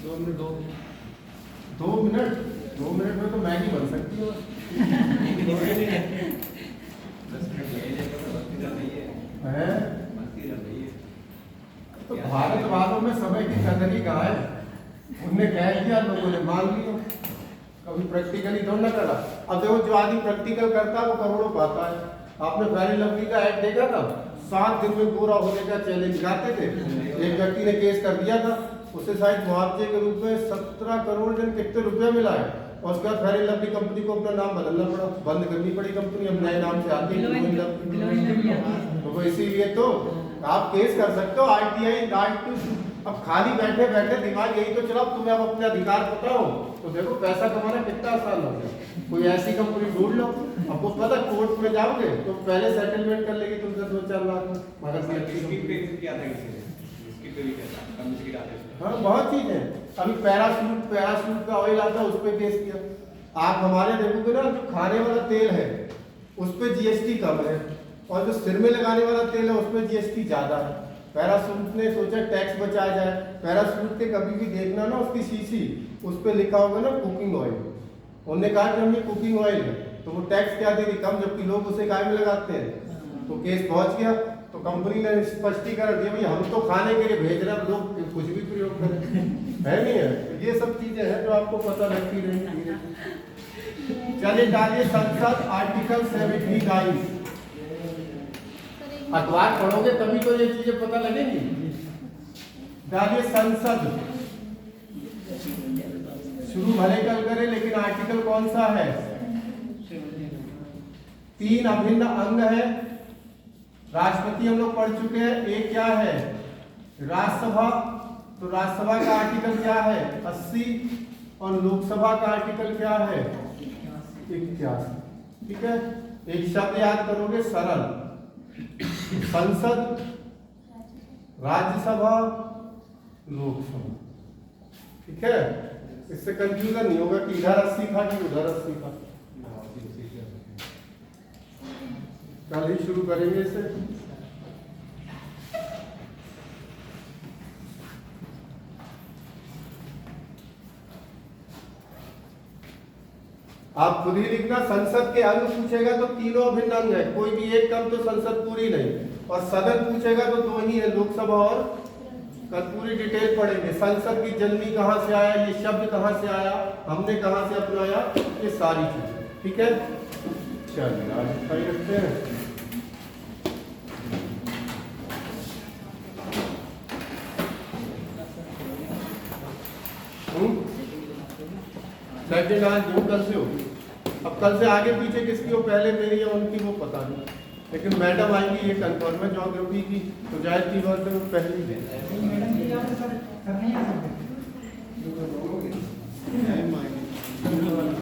2 मिनट। 2 मिनट में तो मैगी बन सकती है। तो भारत वालों में समय की कदर ही कहाँ है? उनने कह दिया, लोगों ने मान लिया, कभी प्रैक्टिकली थोड़ा ना करा। अब देखो, जो आदमी प्रैक्टिकल करता है वो करोड़ों पाता है। आपने फेयर एंड लवली का ऐड देखा था? 7 दिन में गोरा होने का चैलेंज गाते थे। एक व्यक्ति ने केस कर दिया था, उसे शायद मुआवजे के रूप में 17 करोड़ जन कितने रुपए मिला है, और उसके बाद फेयर एंड लवली कंपनी को अपना नाम बदलना पड़ा, बंद करनी पड़ी कंपनी, अब नए नाम से आती है। तो इसीलिए तो आप केस कर सकते हो, ITI राइट टू। अब खाली बैठे बैठे दिमाग यही तो चला, तुम्हें अब अपने अधिकार पता हो तो देखो पैसा कमाना कितना आसान हो गया। कोई ऐसी कंपनी ढूंढ लो, आपको पता कोर्ट में जाओगे तो पहले सेटलमेंट कर लेगी तुमसे 2-4 लाख में। हाँ, बहुत चीज है। अभी पैराशूट का ऑयल आता है, उस पर केस किया। आप हमारे देखोगे ना, जो खाने वाला तेल है उस पर GST कम है, और जो सिर में लगाने वाला तेल है उस पर GST ज्यादा है। पैराशूट ने सोचा टैक्स बचाया जाए। पैराशूट के कभी भी देखना ना, उसकी शीशी उस पर लिखा होगा ना कुकिंग ऑयल। उन्होंने कहा कि हम ये कुकिंग ऑयल है, तो वो टैक्स क्या दे दी? कम, जबकि लोग उसे काय में लगाते हैं। तो केस पहुंच गया, तो कंपनी ने स्पष्टीकरण दिया, भाई हम तो खाने के लिए भेज रहे हैं, लोग कुछ भी प्रयोग करें, है नहीं है? तो ये सब चीजें हैं जो आपको पता लगती रहेंगी। चलिए डालिए संसद, आर्टिकल 79। अखबार पढ़ोगे तभी तो ये चीजें पता लगेगी। डालिए संसद। शुरू भले कल करें, लेकिन आर्टिकल कौन सा है? 3 अभिन्न अंग है। राष्ट्रपति हम लोग पढ़ चुके हैं। एक क्या है? राज्यसभा। तो राज्यसभा का आर्टिकल क्या है? 80। और लोकसभा का आर्टिकल क्या है? 81। ठीक है, एक शब्द याद करोगे, सरल। संसद, राज्यसभा, लोकसभा। ठीक है, इससे कंफ्यूजन नहीं होगा कि इधर 80 था कि उधर 80 था। कल ही शुरू करेंगे इसे। आप खुद ही लिखना। संसद के अंग पूछेगा तो तीनों अभिन्न अंग है, कोई भी एक कम तो संसद पूरी नहीं। और सदन पूछेगा तो 2 ही है, लोकसभा और। कल पूरी डिटेल पढ़ेंगे। संसद की जन्मी कहाँ से आया, ये शब्द कहाँ से आया, हमने कहाँ से अपनाया, ये सारी चीजें। ठीक है, चलिए आज रखते हैं। सेकंड आज जो कल से होगी। अब कल से आगे पीछे किसकी हो, पहले मेरी या उनकी, वो पता नहीं, लेकिन मैडम आएगी, ये कंफर्म है ज्योग्राफी की, तो जाहिर सी बात है वो पहले ही है। मैडम जी यहाँ पे सर नहीं आ सकते